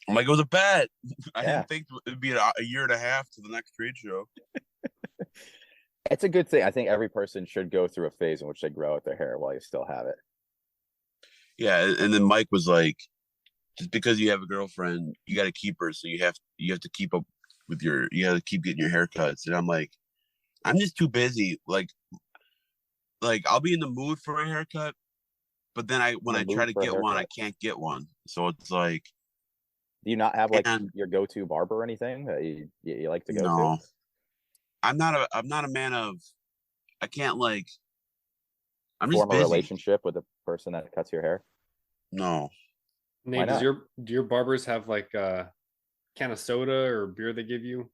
I'm like, "It was a bet. I Yeah. didn't think it'd be a year and a half to the next trade show." It's a good thing. I think every person should go through a phase in which they grow out their hair while you still have it. Yeah, and then Mike was like, "Just because you have a girlfriend, you got to keep her. So you have to keep up with you got to keep getting your haircuts." And I'm like, "I'm just too busy. Like I'll be in the mood for a haircut, but then when I try to get one, I can't get one. So it's like." Do you not have like your go-to barber or anything that you like to go to? I'm not a man of. I can't like. I'm just form a busy. relationship with the person that cuts your hair. No. Nate, do your barbers have like a can of soda or beer they give you?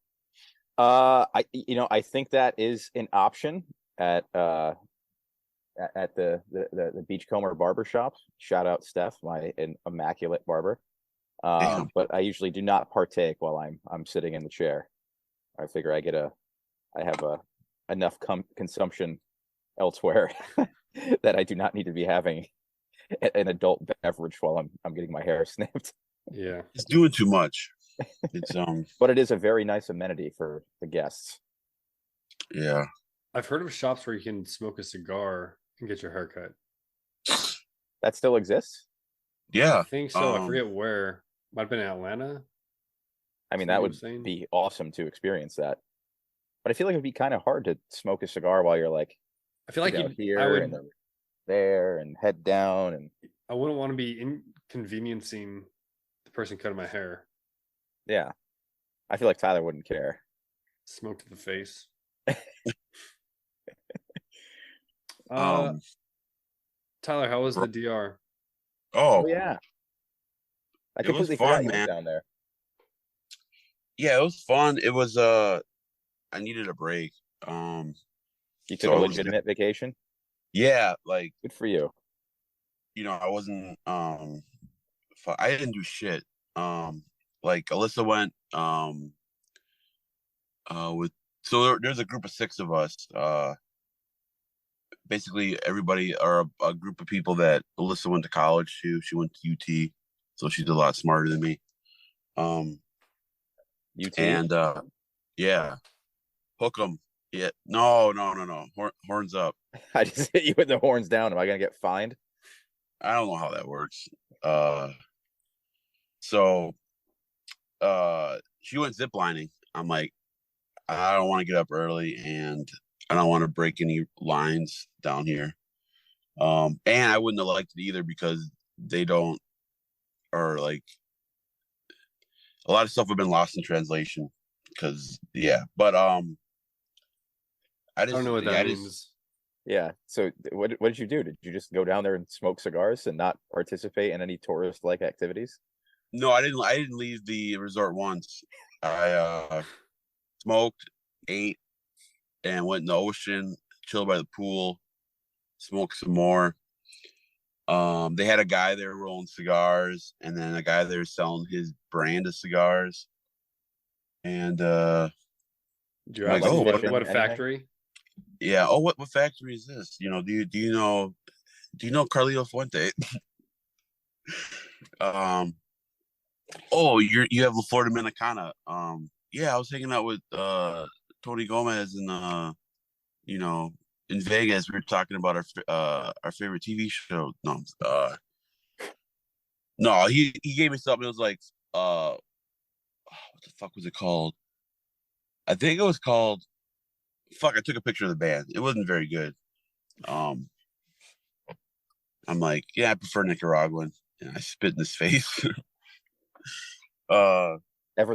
I think that is an option at the Beachcomber barber shop. Shout out Steph, my immaculate barber. But I usually do not partake while I'm sitting in the chair. I figure I have enough consumption elsewhere that I do not need to be having an adult beverage while I'm getting my hair snipped. Yeah, it's doing too much. It's but it is a very nice amenity for the guests. Yeah, I've heard of shops where you can smoke a cigar and get your hair cut. That still exists? Yeah, I think so. I forget where. Might have been in Atlanta. I mean, that would be awesome to experience that. But I feel like it'd be kind of hard to smoke a cigar while you're like, I feel like here and there and head down, and I wouldn't want to be inconveniencing the person cutting my hair. Yeah, I feel like Tyler wouldn't care. Smoke to the face. Tyler, how was the DR? Oh yeah, I completely forgot you went down there. Yeah, it was fun. It was I needed a break. You took a legitimate vacation? Yeah, like good for you. You know, I wasn't I didn't do shit. Like Alyssa went with there's a group of 6 of us. Basically everybody, or a group of people that Alyssa went to college to. She went to UT. so she's a lot smarter than me. You too. And yeah, hook 'em. Yeah, no. Horns up. I just hit you with the horns down. Am I gonna get fined? I don't know how that works. So she went ziplining. I'm like, I don't want to get up early, and I don't want to break any lines down here. And I wouldn't have liked it either because they don't, or like a lot of stuff have been lost in translation. Because but I don't know what that means. Yeah. So what did you do? Did you just go down there and smoke cigars and not participate in any tourist-like activities? No, I didn't leave the resort once. I smoked, ate, and went in the ocean, chilled by the pool, smoked some more. They had a guy there rolling cigars, and then a guy there selling his brand of cigars. And you ask what a factory? Yeah. Oh, what factory is this? You know, do you know Carlito Fuente? Oh, you have La Flor Dominicana. Yeah, I was hanging out with Tony Gomez and in Vegas. We were talking about our favorite TV show. No, he gave me something. It was like what the fuck was it called? I think it was called fuck. I took a picture of the band. It wasn't very good. I'm like, yeah, I prefer Nicaraguan, and I spit in his face. Ever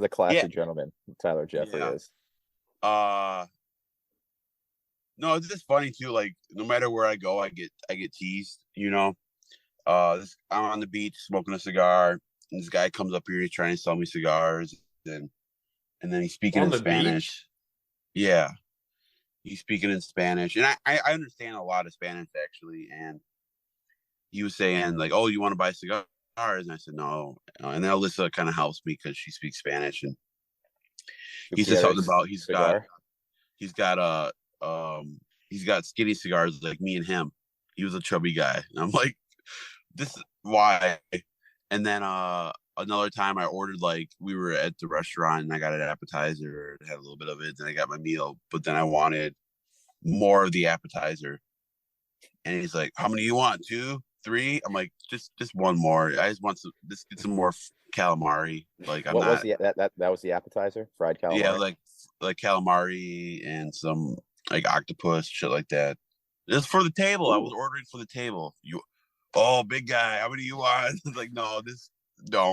the classy gentleman Tyler Jeffrey is. No, it's just funny too. Like, no matter where I go, I get teased. I'm on the beach smoking a cigar, and this guy comes up here, he's trying to sell me cigars, and then he's speaking in Spanish. Beach? Yeah, he's speaking in Spanish, and I understand a lot of Spanish actually. And he was saying like, "Oh, you want to buy cigars?" And I said no. And then Alyssa kind of helps me because she speaks Spanish, and he said something about he's got skinny cigars like me and him. He was a chubby guy, and I'm like, this is why. And then another time I ordered, like, we were at the restaurant and I got an appetizer, had a little bit of it, then I got my meal, but then I wanted more of the appetizer. And he's like, how many do you want? 2, 3? I'm like, just one more. I just want get some more calamari. Like, what was that was the appetizer? Fried calamari? Yeah, like calamari and some like octopus, shit like that. It's for the table. Ooh. I was ordering for the table. Big guy, how many do you want? It's like, no,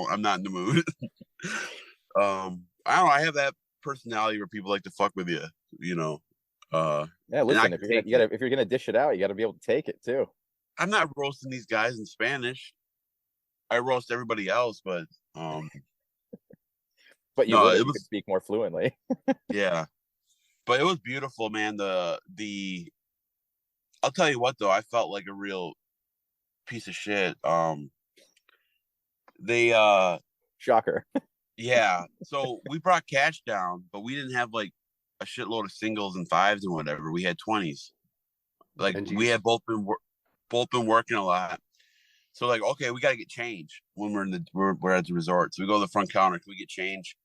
I'm not in the mood. I don't know. I have that personality where people like to fuck with you, Yeah, listen, if you're gonna dish it out, you gotta be able to take it too. I'm not roasting these guys in Spanish. I roast everybody else, but but you could speak more fluently. Yeah. But it was beautiful, man. I'll tell you what though, I felt like a real piece of shit. They shocker. Yeah. So we brought cash down, but we didn't have like a shitload of singles and 5s and whatever. We had 20s. Like, we had both been working a lot. So like, okay, we got to get change when we're at the resort. So we go to the front counter. Can we get change?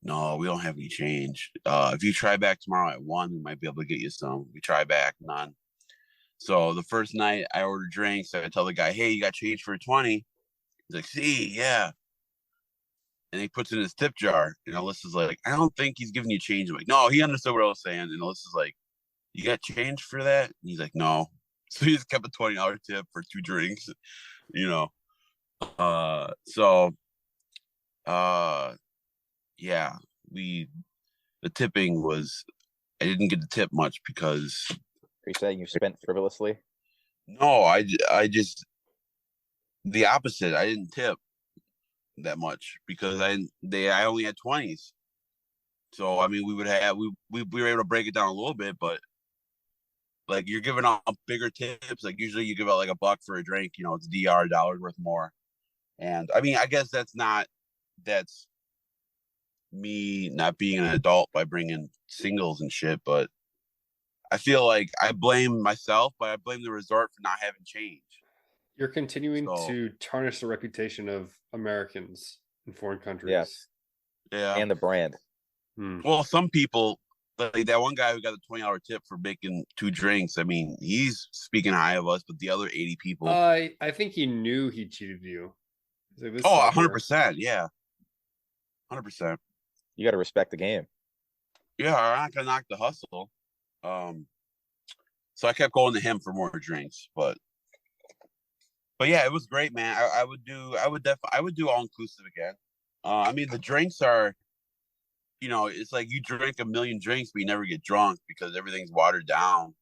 No, we don't have any change. If you try back tomorrow at 1, we might be able to get you some. We try back, none. So the first night I ordered drinks. I tell the guy, hey, you got change for 20? He's like, see, yeah. And he puts it in his tip jar. And Alyssa's like, I don't think he's giving you change. I'm like, no, he understood what I was saying. And Alyssa's like, you got change for that? And he's like, no. So he just kept a $20 tip for 2 drinks, yeah, the tipping was, I didn't get to tip much because. Are you saying you spent frivolously? No, I just, the opposite. I didn't tip that much because I only had 20s. So, I mean, we were able to break it down a little bit, but like, you're giving out bigger tips. Like, usually you give out like $1 for a drink, it's $1 worth more. And I mean, I guess that's me not being an adult by bringing singles and shit, but I feel like I blame myself, but I blame the resort for not having change. You're continuing So to tarnish the reputation of Americans in foreign countries. Yes, yeah. and the brand. Well, some people, like that one guy who got the $20 tip for making 2 drinks. I mean, he's speaking high of us, but the other 80 people. I think he knew he cheated you. Like, this Oh, sucker. 100%. Yeah. 100%. You got to respect the game. Yeah, I'm not gonna knock the hustle. So I kept going to him for more drinks, but yeah, it was great, man. I would do all inclusive again. I mean, the drinks are, it's like you drink a million drinks, but you never get drunk because everything's watered down.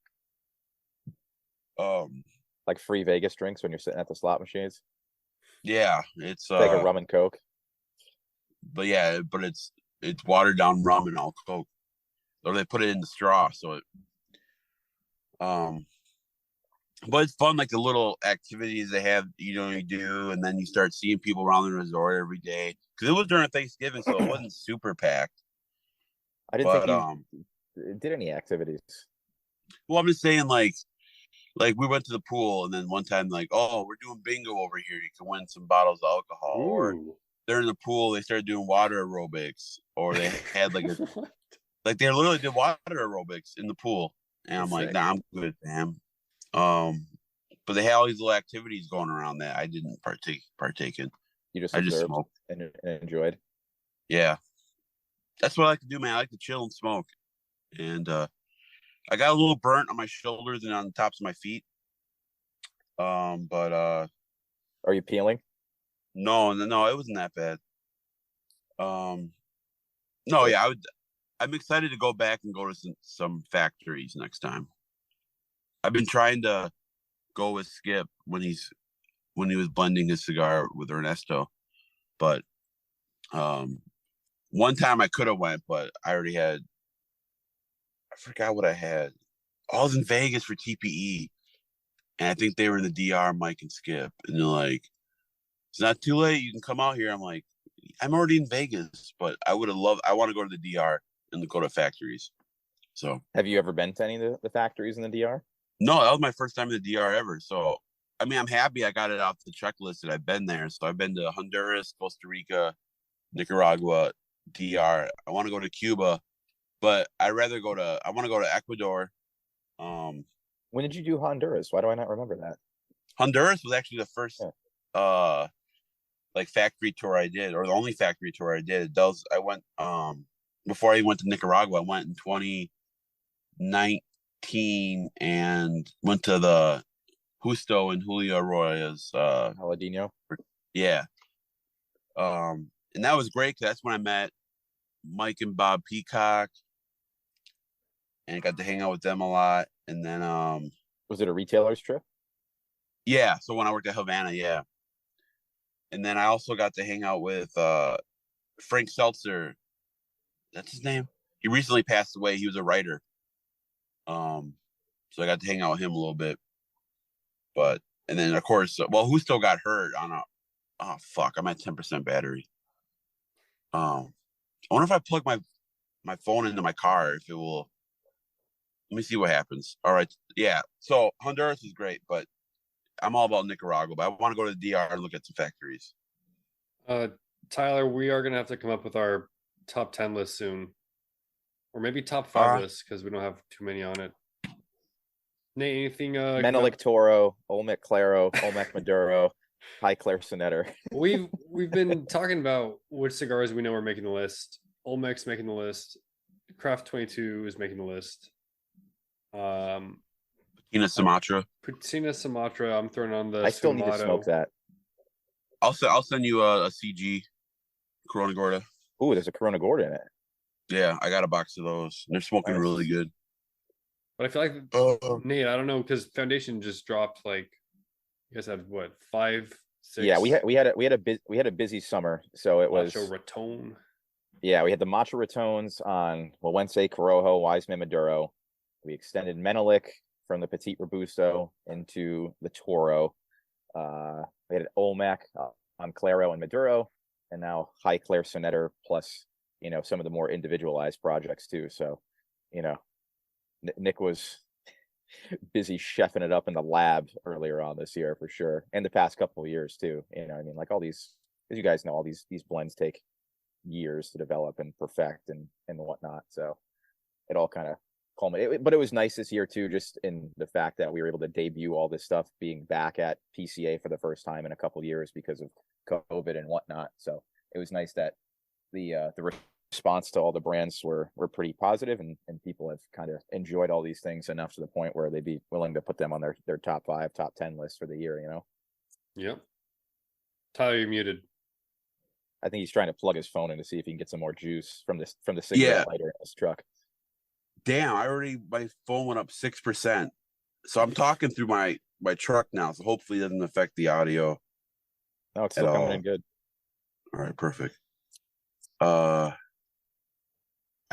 Like free Vegas drinks when you're sitting at the slot machines. Yeah, it's like a rum and Coke. But yeah, it's watered down rum and all Coke, or they put it in the straw, so it. But it's fun, like the little activities they have, you do, and then you start seeing people around the resort every day. Because it was during Thanksgiving, so it wasn't super packed. I didn't think you did any activities. Well, I'm just saying, like we went to the pool, and then one time, like, oh, we're doing bingo over here. You can win some bottles of alcohol. Ooh. Or they're in the pool, they started doing water aerobics, or they had like they literally did water aerobics in the pool, and I'm like, nah, I'm good, fam. But they had all these little activities going around that I didn't partake in. You just smoked and enjoyed. Yeah, that's what I like to do, man. I like to chill and smoke, and I got a little burnt on my shoulders and on the tops of my feet. But are you peeling? No, it wasn't that bad. No, yeah, I'm excited to go back and go to some factories next time. I've been trying to go with Skip when he was blending his cigar with Ernesto, but one time I could have went, but I forgot what I had. I was in Vegas for TPE, and I think they were in the DR, Mike and Skip, and they're like, "It's not too late. You can come out here." I'm like, "I'm already in Vegas, but I want to go to the DR and go to factories." So, have you ever been to any of the factories in the DR? No, that was my first time in the DR ever. So, I mean, I'm happy I got it off the checklist that I've been there. So I've been to Honduras, Costa Rica, Nicaragua, DR. I want to go to Cuba, but I want to go to Ecuador. When did you do Honduras? Why do I not remember that? Honduras was actually the first like factory tour I did, or the only factory tour I did. I went before I went to Nicaragua, I went in 2019 and went to the Justo and Julio Arroyo's Aladino. Yeah. And that was great because that's when I met Mike and Bob Peacock and got to hang out with them a lot. And then was it a retailer's trip? Yeah, so when I worked at Havana, yeah. And then I also got to hang out with Frank Seltzer. That's his name. He recently passed away. He was a writer. So I got to hang out with him a little bit. And then of course, who still got hurt on I'm at 10% battery. I wonder if I plug my phone into my car, if it will. Let me see what happens. All right. Yeah. So Honduras is great, but I'm all about Nicaragua, but I want to go to the DR and look at some factories. Tyler, we are going to have to come up with our top 10 list soon, or maybe top 5 list, because we don't have too many on it. Nate, anything? Menelik Toro, Olmec Claro, Olmec Maduro, High Claire Senetjer. We've been talking about which cigars we know are making the list. Olmec's making the list. Craft 22 is making the list. Patina Sumatra. I'm throwing on the. I still need to smoke that. I'll send you a CG Corona Gorda. Ooh, there's a Corona Gorda in it. Yeah, I got a box of those. They're smoking really good. But I feel like Nate, I don't know, because Foundation just dropped, like, you guys had what, 5, 6? Yeah, we had a busy summer, so it was Macho Raton. Yeah, we had the Macho Ratones on Wawense, Corojo, Wiseman, Maduro. We extended Menelik from the Petit Robusto into the Toro. We had an Olmec on Claro and Maduro, and now High Claire Senetjer, plus some of the more individualized projects too. So Nick was busy chefing it up in the lab earlier on this year for sure, and the past couple of years too. You know, I mean, like all these, as you guys know, all these blends take years to develop and perfect and whatnot. So it all kind of culminated. But it was nice this year too, just in the fact that we were able to debut all this stuff, being back at PCA for the first time in a couple of years because of COVID and whatnot. So it was nice that the response to all the brands were pretty positive, and people have kind of enjoyed all these things enough to the point where they'd be willing to put them on their top 5, top 10 list for the year, you know? Yep. Tyler, you're muted. I think he's trying to plug his phone in to see if he can get some more juice from the cigarette lighter in his truck. Damn, my phone went up 6%. So I'm talking through my truck now, so hopefully it doesn't affect the audio. No, it's still coming in good. All right, perfect. I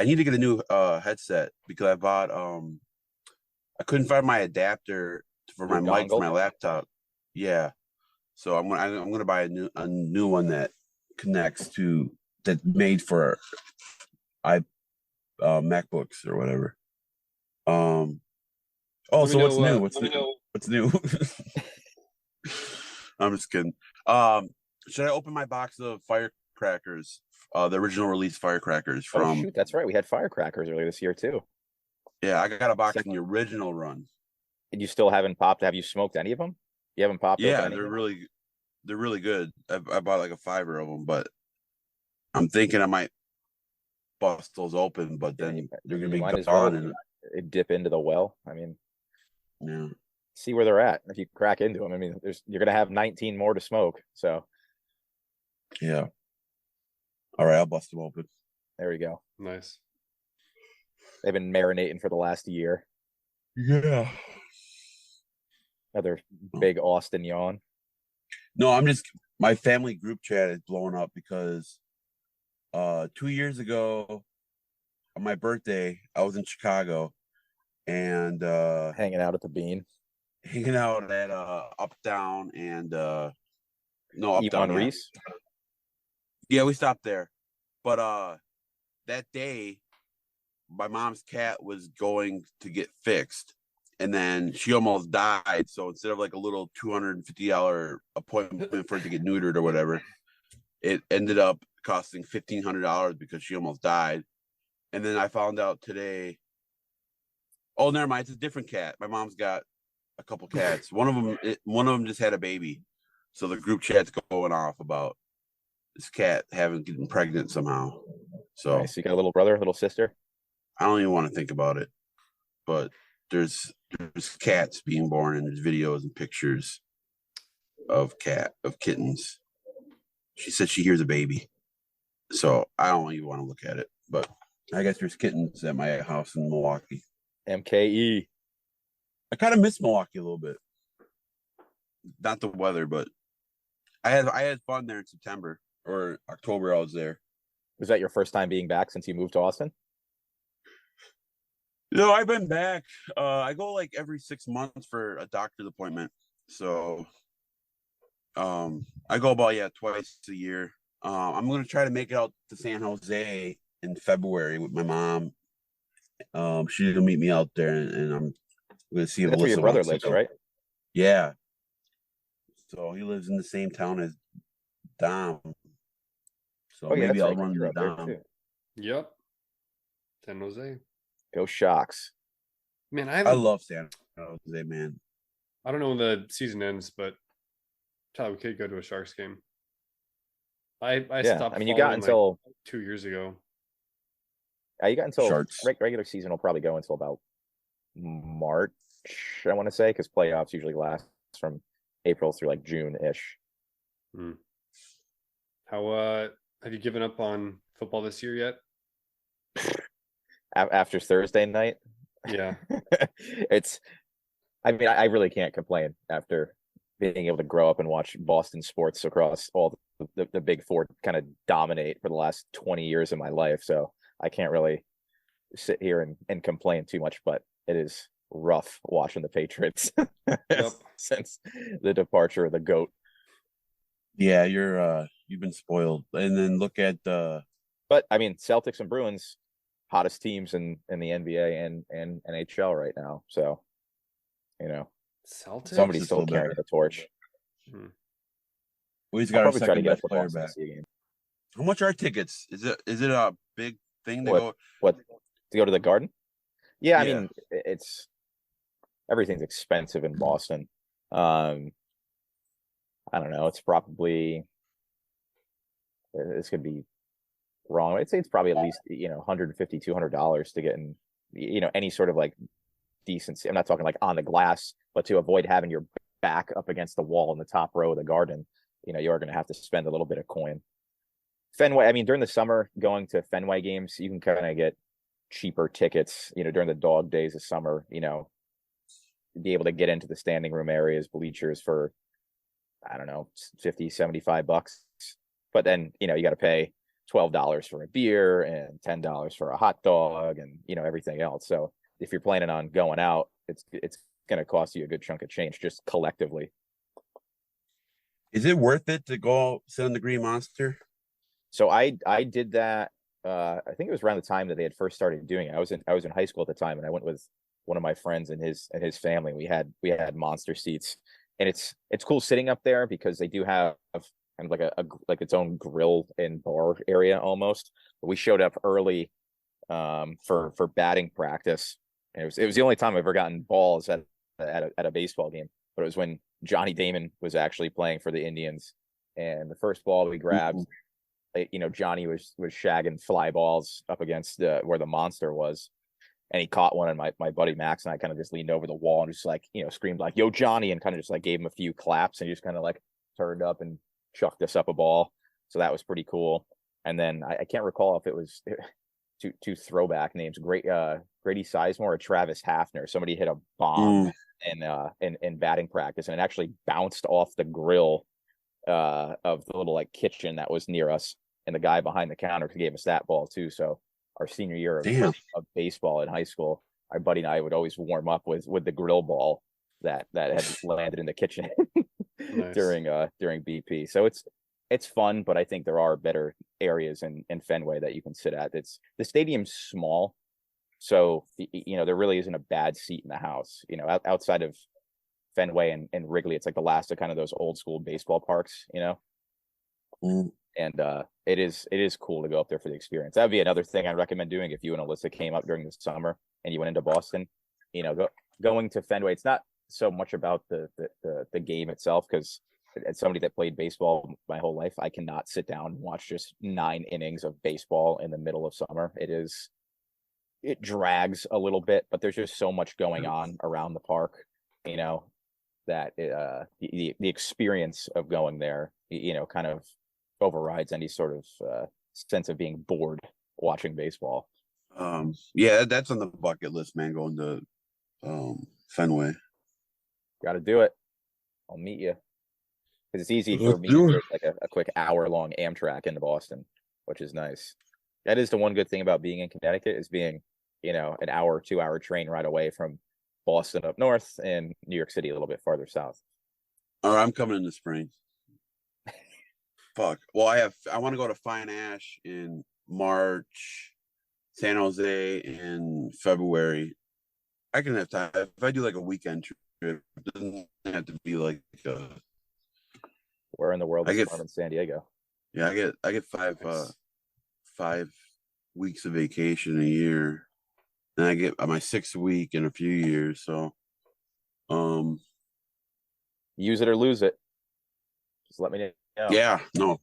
need to get a new headset because I bought I couldn't find my adapter for my mic for my laptop. Yeah. So I'm gonna buy a new one that connects to that made for MacBooks or whatever. What's new? What's new? I'm just kidding. Should I open my box of firecrackers? The original release firecrackers from. Oh, shoot, that's right. We had firecrackers earlier this year too. Yeah, I got a box in the original run. And you still haven't popped? Have you smoked any of them? You haven't popped? Yeah, they're really good. I bought like a 5 of them, but I'm thinking I might bust those open, but then they're gonna be gone and dip into the well. I mean, yeah. See where they're at. If you crack into them, I mean, you're gonna have 19 more to smoke. So, yeah. All right, I'll bust them open. There we go. Nice. They've been marinating for the last year. Yeah. Another big Austin yawn. No, my family group chat is blowing up because 2 years ago on my birthday, I was in Chicago and hanging out at the Bean. Hanging out at Up Down and Up Down Reese. Yeah, we stopped there. But that day my mom's cat was going to get fixed and then she almost died. So instead of like a little $250 appointment for it to get neutered or whatever, it ended up costing $1,500 because she almost died. And then I found out today, oh, never mind, it's a different cat. My mom's got a couple cats. One of them just had a baby. So the group chat's going off about this cat getting pregnant somehow. So nice. You got a little brother, little sister? I don't even want to think about it. But there's cats being born and there's videos and pictures of kittens. She said she hears a baby. So I don't even want to look at it. But I guess there's kittens at my house in Milwaukee. MKE. I kind of miss Milwaukee a little bit. Not the weather, but I had fun there in September or October. I was there. Was that your first time being back since you moved to Austin? No, I've been back. I go like every 6 months for a doctor's appointment. So I go about twice a year. I'm gonna try to make it out to San Jose in February with my mom. She's gonna meet me out there, and I'm gonna see if that's where your brother lives, right? Yeah. So he lives in the same town as Dom. So maybe I'll run into Dom. Yep. San Jose. Go Sharks. Man, I love San Jose, man. I don't know when the season ends, but Tyler, we could go to a Sharks game. I stopped. I mean, you got until 2 years ago. You got until Sharks. Regular season will probably go until about March, I want to say, because playoffs usually last from April through like June-ish. How have you given up on football this year yet? After Thursday night? Yeah. I really can't complain after being able to grow up and watch Boston sports across all the big four kind of dominate for the last 20 years of my life. So I can't really sit here and complain too much, but it is rough watching the Patriots since the departure of the GOAT. Yeah, you've been spoiled. And then look at but I mean, Celtics and Bruins, hottest teams in the NBA and NHL right now. So You know, Celtics. somebody's Just still feel carrying better. the torch. We just I'll got our probably try to second get up best to player Boston back. to see a game. How much are tickets? Is it a big thing to go? What to go to the Garden? Yeah, I Yeah. mean, everything's expensive in Boston. I don't know. It's probably this could be wrong. I'd say it's probably at least $150, $200 to get in any sort of like decency. I'm not talking like on the glass, but to avoid having your back up against the wall in the top row of the Garden, you are going to have to spend a little bit of coin. Fenway, I mean, during the summer, going to Fenway games, you can kind of get cheaper tickets, during the dog days of summer, be able to get into the standing room areas, bleachers for, I don't know, 50, $75. But then, you got to pay $12 for a beer and $10 for a hot dog and, everything else. So if you're planning on going out, it's going to cost you a good chunk of change just collectively. Is it worth it to go sit on the Green Monster? So I did that. I think it was around the time that they had first started doing it. I was in high school at the time, and I went with one of my friends and his family. We had monster seats, and it's cool sitting up there because they do have kind of like like its own grill and bar area almost. But we showed up early for batting practice, and it was the only time I've ever gotten balls at a baseball game. But it was when Johnny Damon was actually playing for the Indians, and the first ball we grabbed. Johnny was shagging fly balls up against where the monster was, and he caught one, and my buddy Max and I kind of just leaned over the wall and just like screamed like "Yo Johnny," and kind of just like gave him a few claps, and he just kind of like turned up and chucked us up a ball. So that was pretty cool. And then I can't recall if it was two throwback names, Grady Sizemore or Travis Hafner. Somebody hit a bomb in batting practice, and it actually bounced off the grill of the little like kitchen that was near us, and the guy behind the counter gave us that ball too. So our senior year of baseball in high school, our buddy and I would always warm up with the grill ball that had landed in the kitchen Nice. during BP. So it's fun, but I think there are better areas in Fenway that you can sit at. The stadium's small, so there really isn't a bad seat in the house. Outside of Fenway and Wrigley, it's like the last of kind of those old school baseball parks, and it is cool to go up there for the experience. That would be another thing I'd recommend doing if you and Alyssa came up during the summer and you went into Boston. Going to Fenway, it's not so much about the game itself, because as somebody that played baseball my whole life, I cannot sit down and watch just 9 innings of baseball in the middle of summer. It drags a little bit, but there's just so much going on around the park, that the experience of going there, kind of overrides any sort of sense of being bored watching baseball. Yeah, that's on the bucket list, man. Going to Fenway. Got to do it. I'll meet you, because it's easy for me to take like a quick hour-long Amtrak into Boston, which is nice. That is the one good thing about being in Connecticut, is being an hour, 2-hour train ride away from Boston up north and New York City a little bit farther south. All right, I'm coming in the spring. Fuck. Well, I want to go to Fine Ash in March, San Jose in February. I can have time if I do like a weekend trip. It doesn't have to be like where in the world is Carmen San Diego? Yeah, I get 5 weeks of vacation a year. And I get my 6th week in a few years. So use it or lose it. Just let me know. Yeah, no.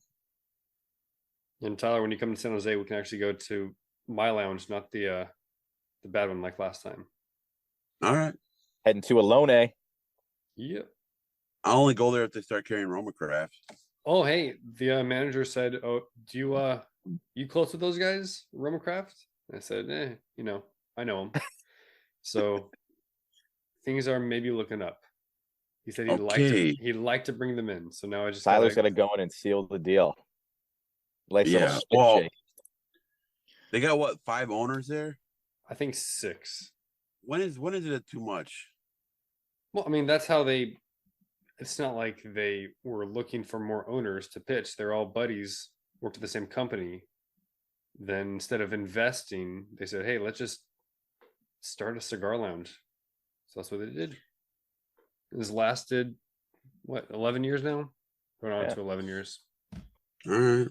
And Tyler, when you come to San Jose, we can actually go to my lounge, not the bad one like last time. All right. Heading to Alone. Yep. I'll only go there if they start carrying Roma Craft. Oh, hey, the manager said, "Oh, do you close with those guys, Roma Craft?" I said, I know him. So things are maybe looking up. He said he'd like to bring them in. So now I just Tyler's got to go in and seal the deal. Yeah. Well, they got what, 5 owners there? I think 6. When is it too much? Well, I mean, that's how it's not like they were looking for more owners to pitch. They're all buddies, worked at the same company. Then instead of investing, they said, "Hey, let's just start a cigar lounge." So that's what they did. has lasted, what, 11 years now? Going on Yeah. to 11 years. All right.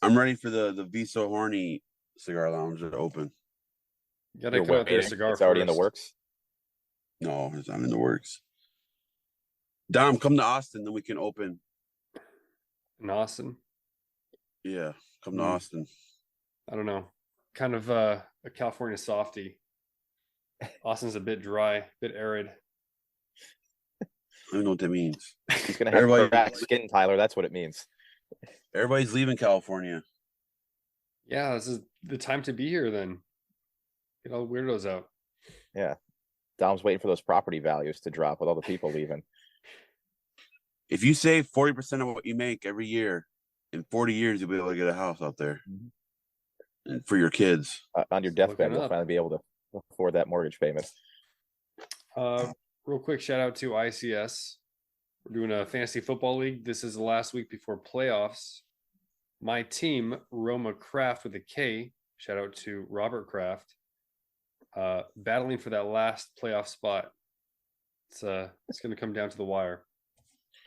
I'm ready for the Be So Horny Cigar Lounge to open. You gotta cut out their cigar It's already in the first. works. No, it's not in the works. Dom, come to Austin, then we can open. In Austin? Yeah, come to Austin. I don't know. Kind of a California softie. Austin's a bit dry, a bit arid. I don't know what that means. He's gonna have cracked skin, Tyler. That's what it means. Everybody's leaving California. Yeah, this is the time to be here then. Get all the weirdos out. Yeah. Dom's waiting for those property values to drop with all the people leaving. If you save 40% of what you make every year, in 40 years, you'll be able to get a house out there. And for your kids. On your deathbed, you'll finally be able to afford that mortgage payment. Real quick shout out to ICS. We're doing a fantasy football league. This is the last week before playoffs. My team, Roma Craft with a K, shout out to Robert Kraft, battling for that last playoff spot. It's going to come down to the wire.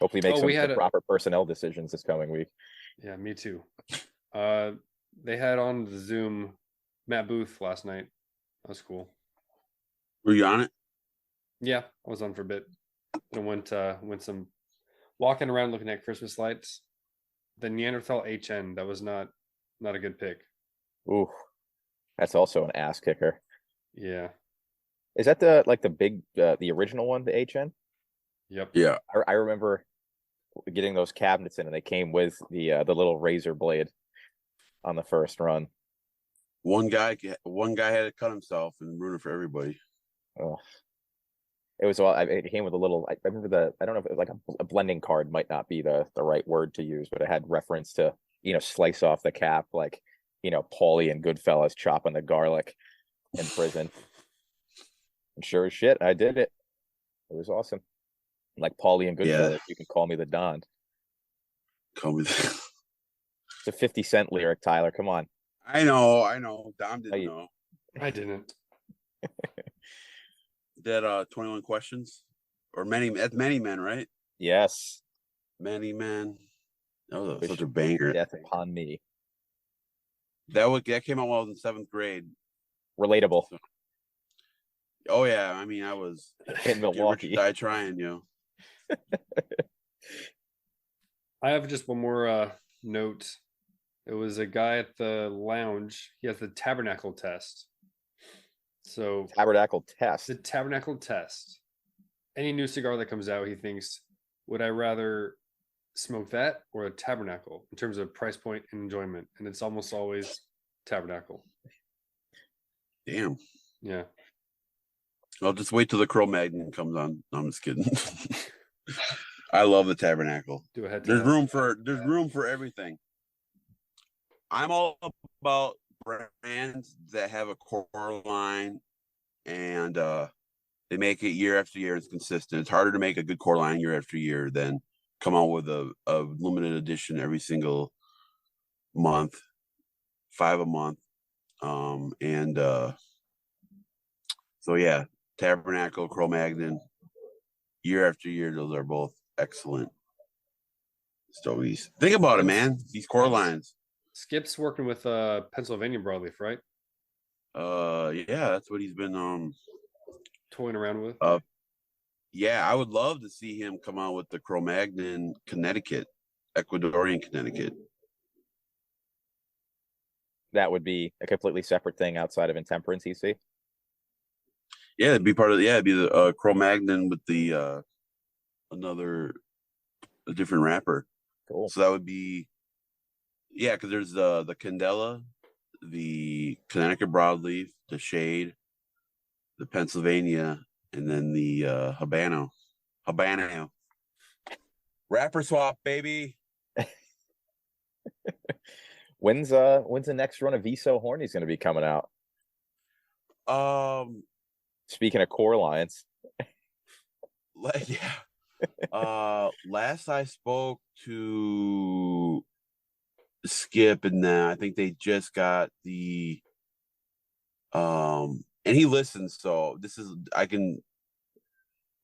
Hopefully make some proper personnel decisions this coming week. Yeah, me too. They had on the Zoom Matt Booth last night. That was cool. Were you on it? Yeah, I was on for a bit. And went some walking around looking at Christmas lights. The Neanderthal HN, that was not a good pick. Ooh, that's also an ass kicker. Yeah. Is that the original one, the HN? Yep. Yeah. I remember getting those cabinets in, and they came with the little razor blade on the first run. One guy had to cut himself and ruin it for everybody. Oh. It came with a little. I remember I don't know if it was like a blending card might not be the right word to use, but it had reference to slice off the cap like Paulie and Goodfellas chopping the garlic in prison. And sure as shit, I did it. It was awesome. Like Paulie and Goodfellas, you can call me the Don. Call me. It's a 50 Cent lyric, Tyler. Come on. I know. Dom didn't know. I didn't. That 21 questions or many men, right? Yes. Many men. That was such a banger. Death upon me. That came out while I was in 7th grade. Relatable. So, oh yeah, I mean I was in Milwaukee. Die trying, I have just one more note. It was a guy at the lounge. He has the tabernacle test. So tabernacle test. The tabernacle test. Any new cigar that comes out, he thinks, would I rather smoke that or a tabernacle in terms of price point and enjoyment? And it's almost always tabernacle. Damn. Yeah. I'll just wait till the Cro-Magnon comes on. No, I'm just kidding. I love the tabernacle. There's room for everything. I'm all about brands that have a core line and they make it year after year. It's consistent. It's harder to make a good core line year after year than come out with a limited edition every single month, 5 a month. So yeah, Tabernacle, Cro-Magnon, year after year, those are both excellent stogies. Think about it, man. These core lines. Skip's working with Pennsylvania Broadleaf, right? Yeah, that's what he's been toying around with. Yeah, I would love to see him come out with the Cro-Magnon Connecticut, Ecuadorian Connecticut. That would be a completely separate thing outside of Intemperance EC. Yeah, it'd be part of it'd be the Cro-Magnon with the a different wrapper. Cool. So that would be because there's the Candela, the Connecticut Broadleaf, the Shade, the Pennsylvania, and then the Habano. Wrapper swap, baby. When's the next run of Viso Horny's going to be coming out? Speaking of core lines. Last I spoke to Skip and I think they just got the and he listens, so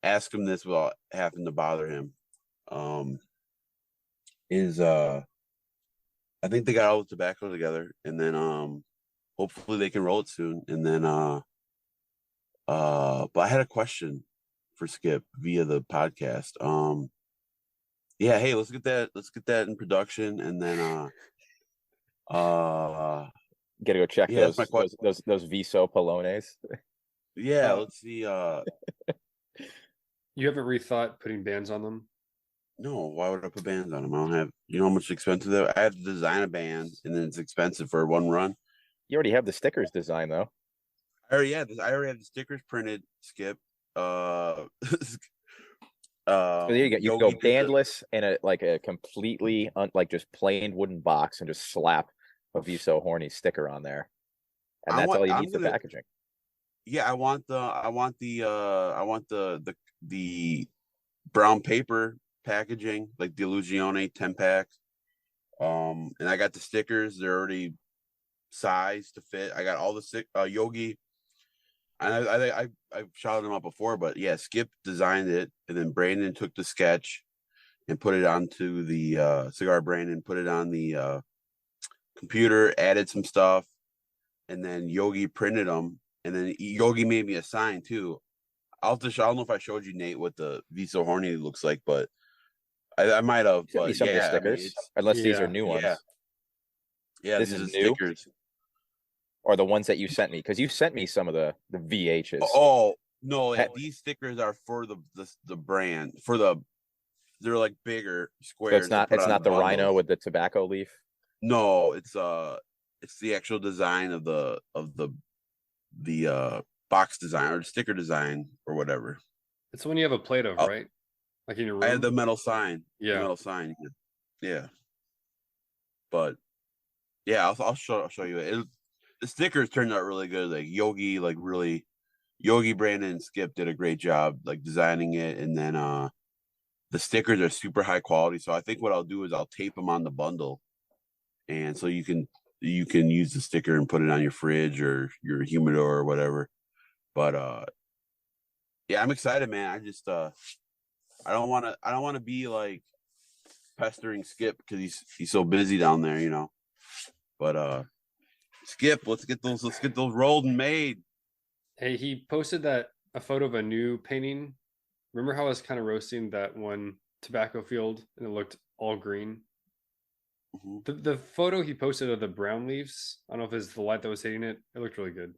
ask him this without having to bother him. I think they got all the tobacco together, and then hopefully they can roll it soon. And then but I had a question for Skip via the podcast. Yeah, hey, let's get that in production, and then Gotta go check yeah, those Viso Polones. yeah, let's see. You haven't rethought putting bands on them? No, why would I put bands on them? I don't have. You know how much expensive that I have to design a band, and then it's expensive for one run. You already have the stickers designed though. I already have the stickers printed. Skip. So there you go. You go bandless and a completely like just plain wooden box and just slap a Viso Horny sticker on there, and that's all you need for packaging. Yeah, I want the brown paper packaging, like the Illusione 10-pack. And I got the stickers. They're already sized to fit. I got all the Yogi. And I've shouted them out before, but yeah, Skip designed it, and then Brandon took the sketch and put it onto the Cigar Brandon, put it on the computer, added some stuff, and then Yogi printed them, and then Yogi made me a sign too. I don't know if I showed you, Nate, what the Viso Horny looks like, but I might have. But some of the stickers, unless these are new ones. Yeah, this is new. Stickers. Or the ones that you sent me, because you sent me some of the VHs. Oh no, these stickers are for the brand, they're like bigger squares. So it's not the Rhino with the tobacco leaf. No, it's the actual design of the box design or the sticker design or whatever. It's the one you have a plate of, right? Like in your room. I had the metal sign. Yeah, the metal sign. Yeah, but yeah, I'll show you it. The stickers turned out really good. Like Yogi, Brandon and Skip did a great job like designing it, and then the stickers are super high quality. So I think what I'll do is I'll tape them on the bundle, and so you can use the sticker and put it on your fridge or your humidor or whatever. But yeah, I'm excited, man. I just I don't want to be like pestering Skip because he's so busy down there, you know. But Skip, let's get those rolled and made. Hey, he posted a photo of a new painting. Remember how I was kind of roasting that one tobacco field and it looked all green? Mm-hmm. The photo he posted of the brown leaves, I don't know if it's the light that was hitting it. It looked really good.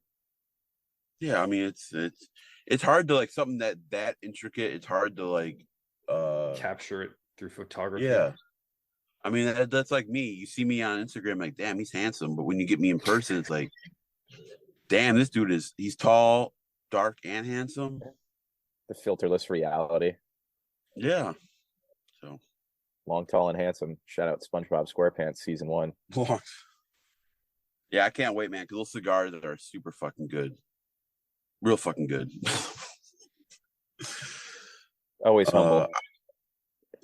Yeah, I mean it's hard to like something that intricate. It's hard to like capture it through photography. Yeah. I mean, that's like me. You see me on Instagram, like, damn, he's handsome. But when you get me in person, it's like, damn, this dude he's tall, dark, and handsome. The filterless reality. Yeah. So long, tall, and handsome. Shout out SpongeBob SquarePants season 1. Yeah, I can't wait, man. Because those cigars are super fucking good. Real fucking good. Always humble.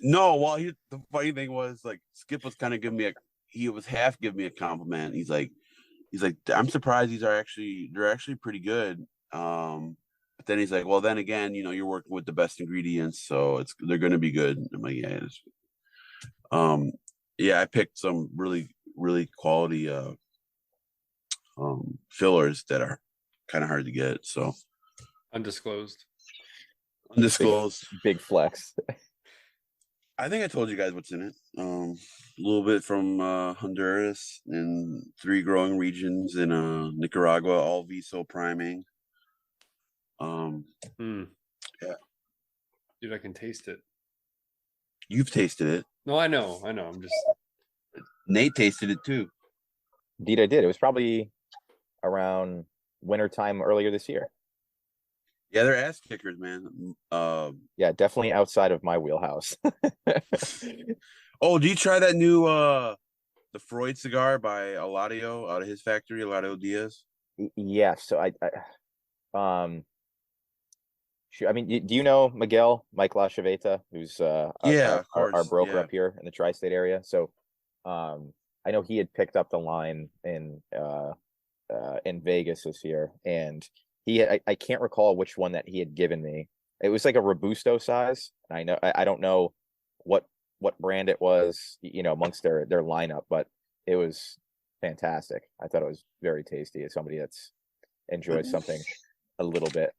No, well, the funny thing was like Skip was kind of giving me he was half giving me a compliment. He's like, I'm surprised they're actually pretty good. But then he's like, well, then again, you know, you're working with the best ingredients, so they're going to be good. I'm like, yeah. Yeah, I picked some really, really quality fillers that are kind of hard to get. So undisclosed. Big flex. I think I told you guys what's in it. A little bit from Honduras and 3 growing regions in Nicaragua, all Viso priming. Yeah. Dude, I can taste it. You've tasted it. No, I know. I'm just Nate tasted it too. Indeed, I did. It was probably around wintertime earlier this year. Yeah, they're ass kickers, man. Yeah, definitely outside of my wheelhouse. Oh, do you try that new the Freud cigar by Eladio out of his factory, Eladio Diaz? Yeah, so I mean, do you know Mike LaChaveta, who's our broker up here in the tri-state area? So I know he had picked up the line in Vegas this year, and I can't recall which one that he had given me, It was like a Robusto size. I don't know what brand it was, amongst their lineup, but it was fantastic. I thought it was very tasty as somebody that's enjoys something a little bit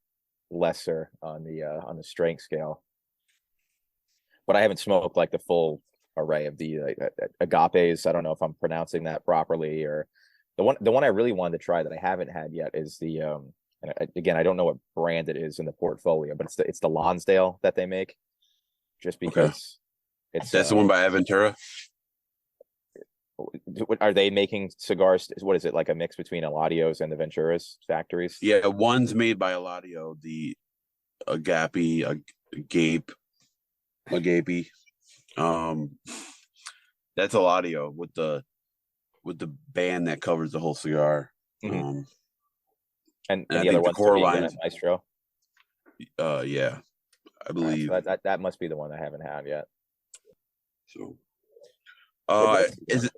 lesser on the strength scale. But I haven't smoked like the full array of the agapes. I don't know if I'm pronouncing that properly, or the one I really wanted to try that I haven't had yet is the and again, I don't know what brand it is in the portfolio, but it's the Lonsdale that they make, just because that's the one by Aventura. Are they making cigars? What is it, like a mix between Eladios and the Venturas factories? Yeah, one's made by Eladio, the Agape. That's Eladio with the band that covers the whole cigar. Mm-hmm. And I the other think the one's core the lines, Maestro. Yeah, I believe Right, so that must be the one I haven't had yet. so. Is it?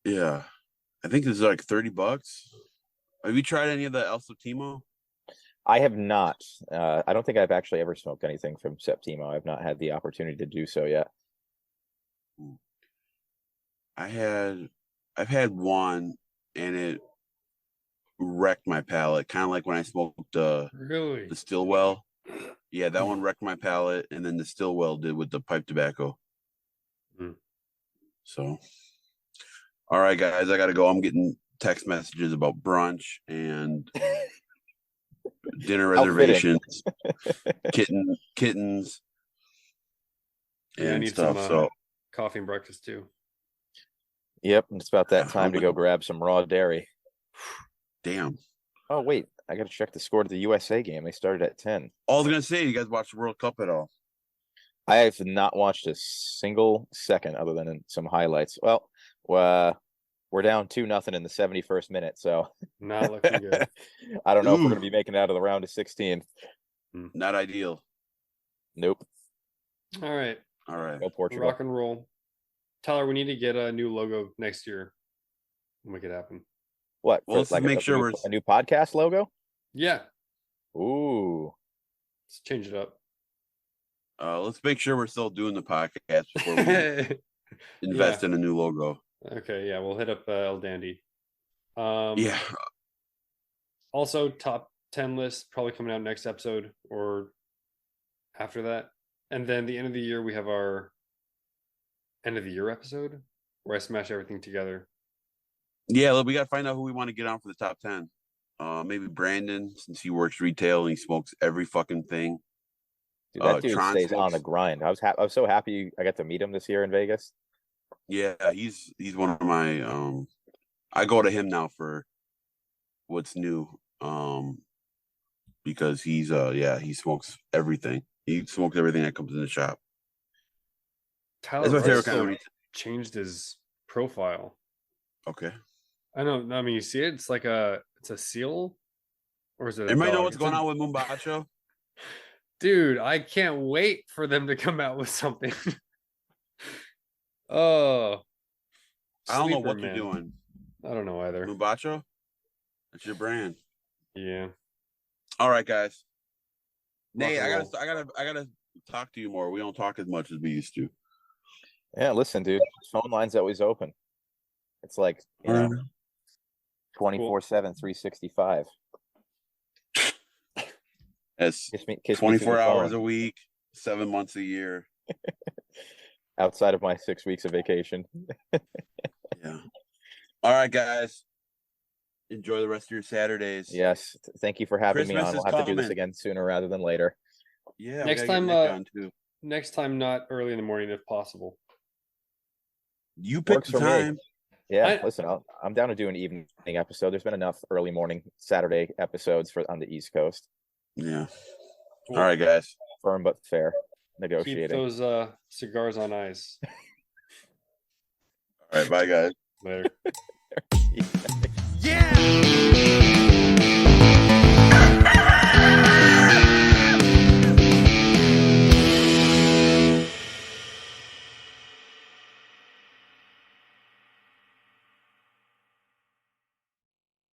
Yeah, I think this is like $30. Have you tried any of the El Septimo? I have not. I don't think I've actually ever smoked anything from Septimo. I've not had the opportunity to do so yet. I've had one, and it wrecked my palate. Kind of like when I smoked the Stillwell. Yeah, that one wrecked my palate, and then the Stillwell did with the pipe tobacco. So, all right, guys, I gotta go. I'm getting text messages about brunch and dinner reservations, kittens, Yeah, I need stuff. some coffee and breakfast too. Yep, it's about that time to go grab some raw dairy. Damn. Oh wait, I got to check the score to the USA game. They started at 10. I was gonna say, you guys watched the World Cup at all? I have not watched a single second other than in some highlights. Well, we're down 2-0 in the 71st minute, so not looking good. I don't know if we're going to be making it out of the round of 16. Not ideal. Nope. All right. Go Portugal. Rock and roll. Tyler, we need to get a new logo next year. We'll make it happen. What? Well, let's make sure we're a new podcast logo. Yeah. Ooh. Let's change it up. Let's make sure we're still doing the podcast before we invest in a new logo. Okay, yeah, we'll hit up El Dandy. Yeah. Also, top 10 list probably coming out next episode or after that. And then the end of the year, we have our end of the year episode where I smash everything together. Yeah, we got to find out who we want to get on for the top 10. Maybe Brandon, since he works retail and he smokes every fucking thing. Dude, that dude stays on the grind. I was so happy I got to meet him this year in Vegas. Yeah, he's one of my I go to him now for what's new. Because he's he smokes everything. He smokes everything that comes in the shop. Tyler That's my favorite kind of changed his profile. Okay. I don't know. I mean, you see it? It's like it's a seal, or is it? Anybody know what's going on with Mumbacho? Dude, I can't wait for them to come out with something. Oh, I don't know what they're doing. I don't know either. Mumbacho? That's your brand. Yeah. All right, guys. Nate, I gotta talk to you more. We don't talk as much as we used to. Yeah, listen, dude. Phone line's always open. It's like 24/7, 365. That's 24 hours a week, 7 months a year. Outside of my 6 weeks of vacation. Yeah. All right, guys. Enjoy the rest of your Saturdays. Yes. Thank you for having me on. We'll have to do this again sooner rather than later. Yeah. Next time, not early in the morning if possible. You pick the time. Yeah, listen, I'm down to do an evening episode. There's been enough early morning Saturday episodes on the East Coast. Yeah. Cool. All right, guys. Firm but fair. Negotiating. Keep those cigars on ice. All right, bye, guys. Later. Yeah.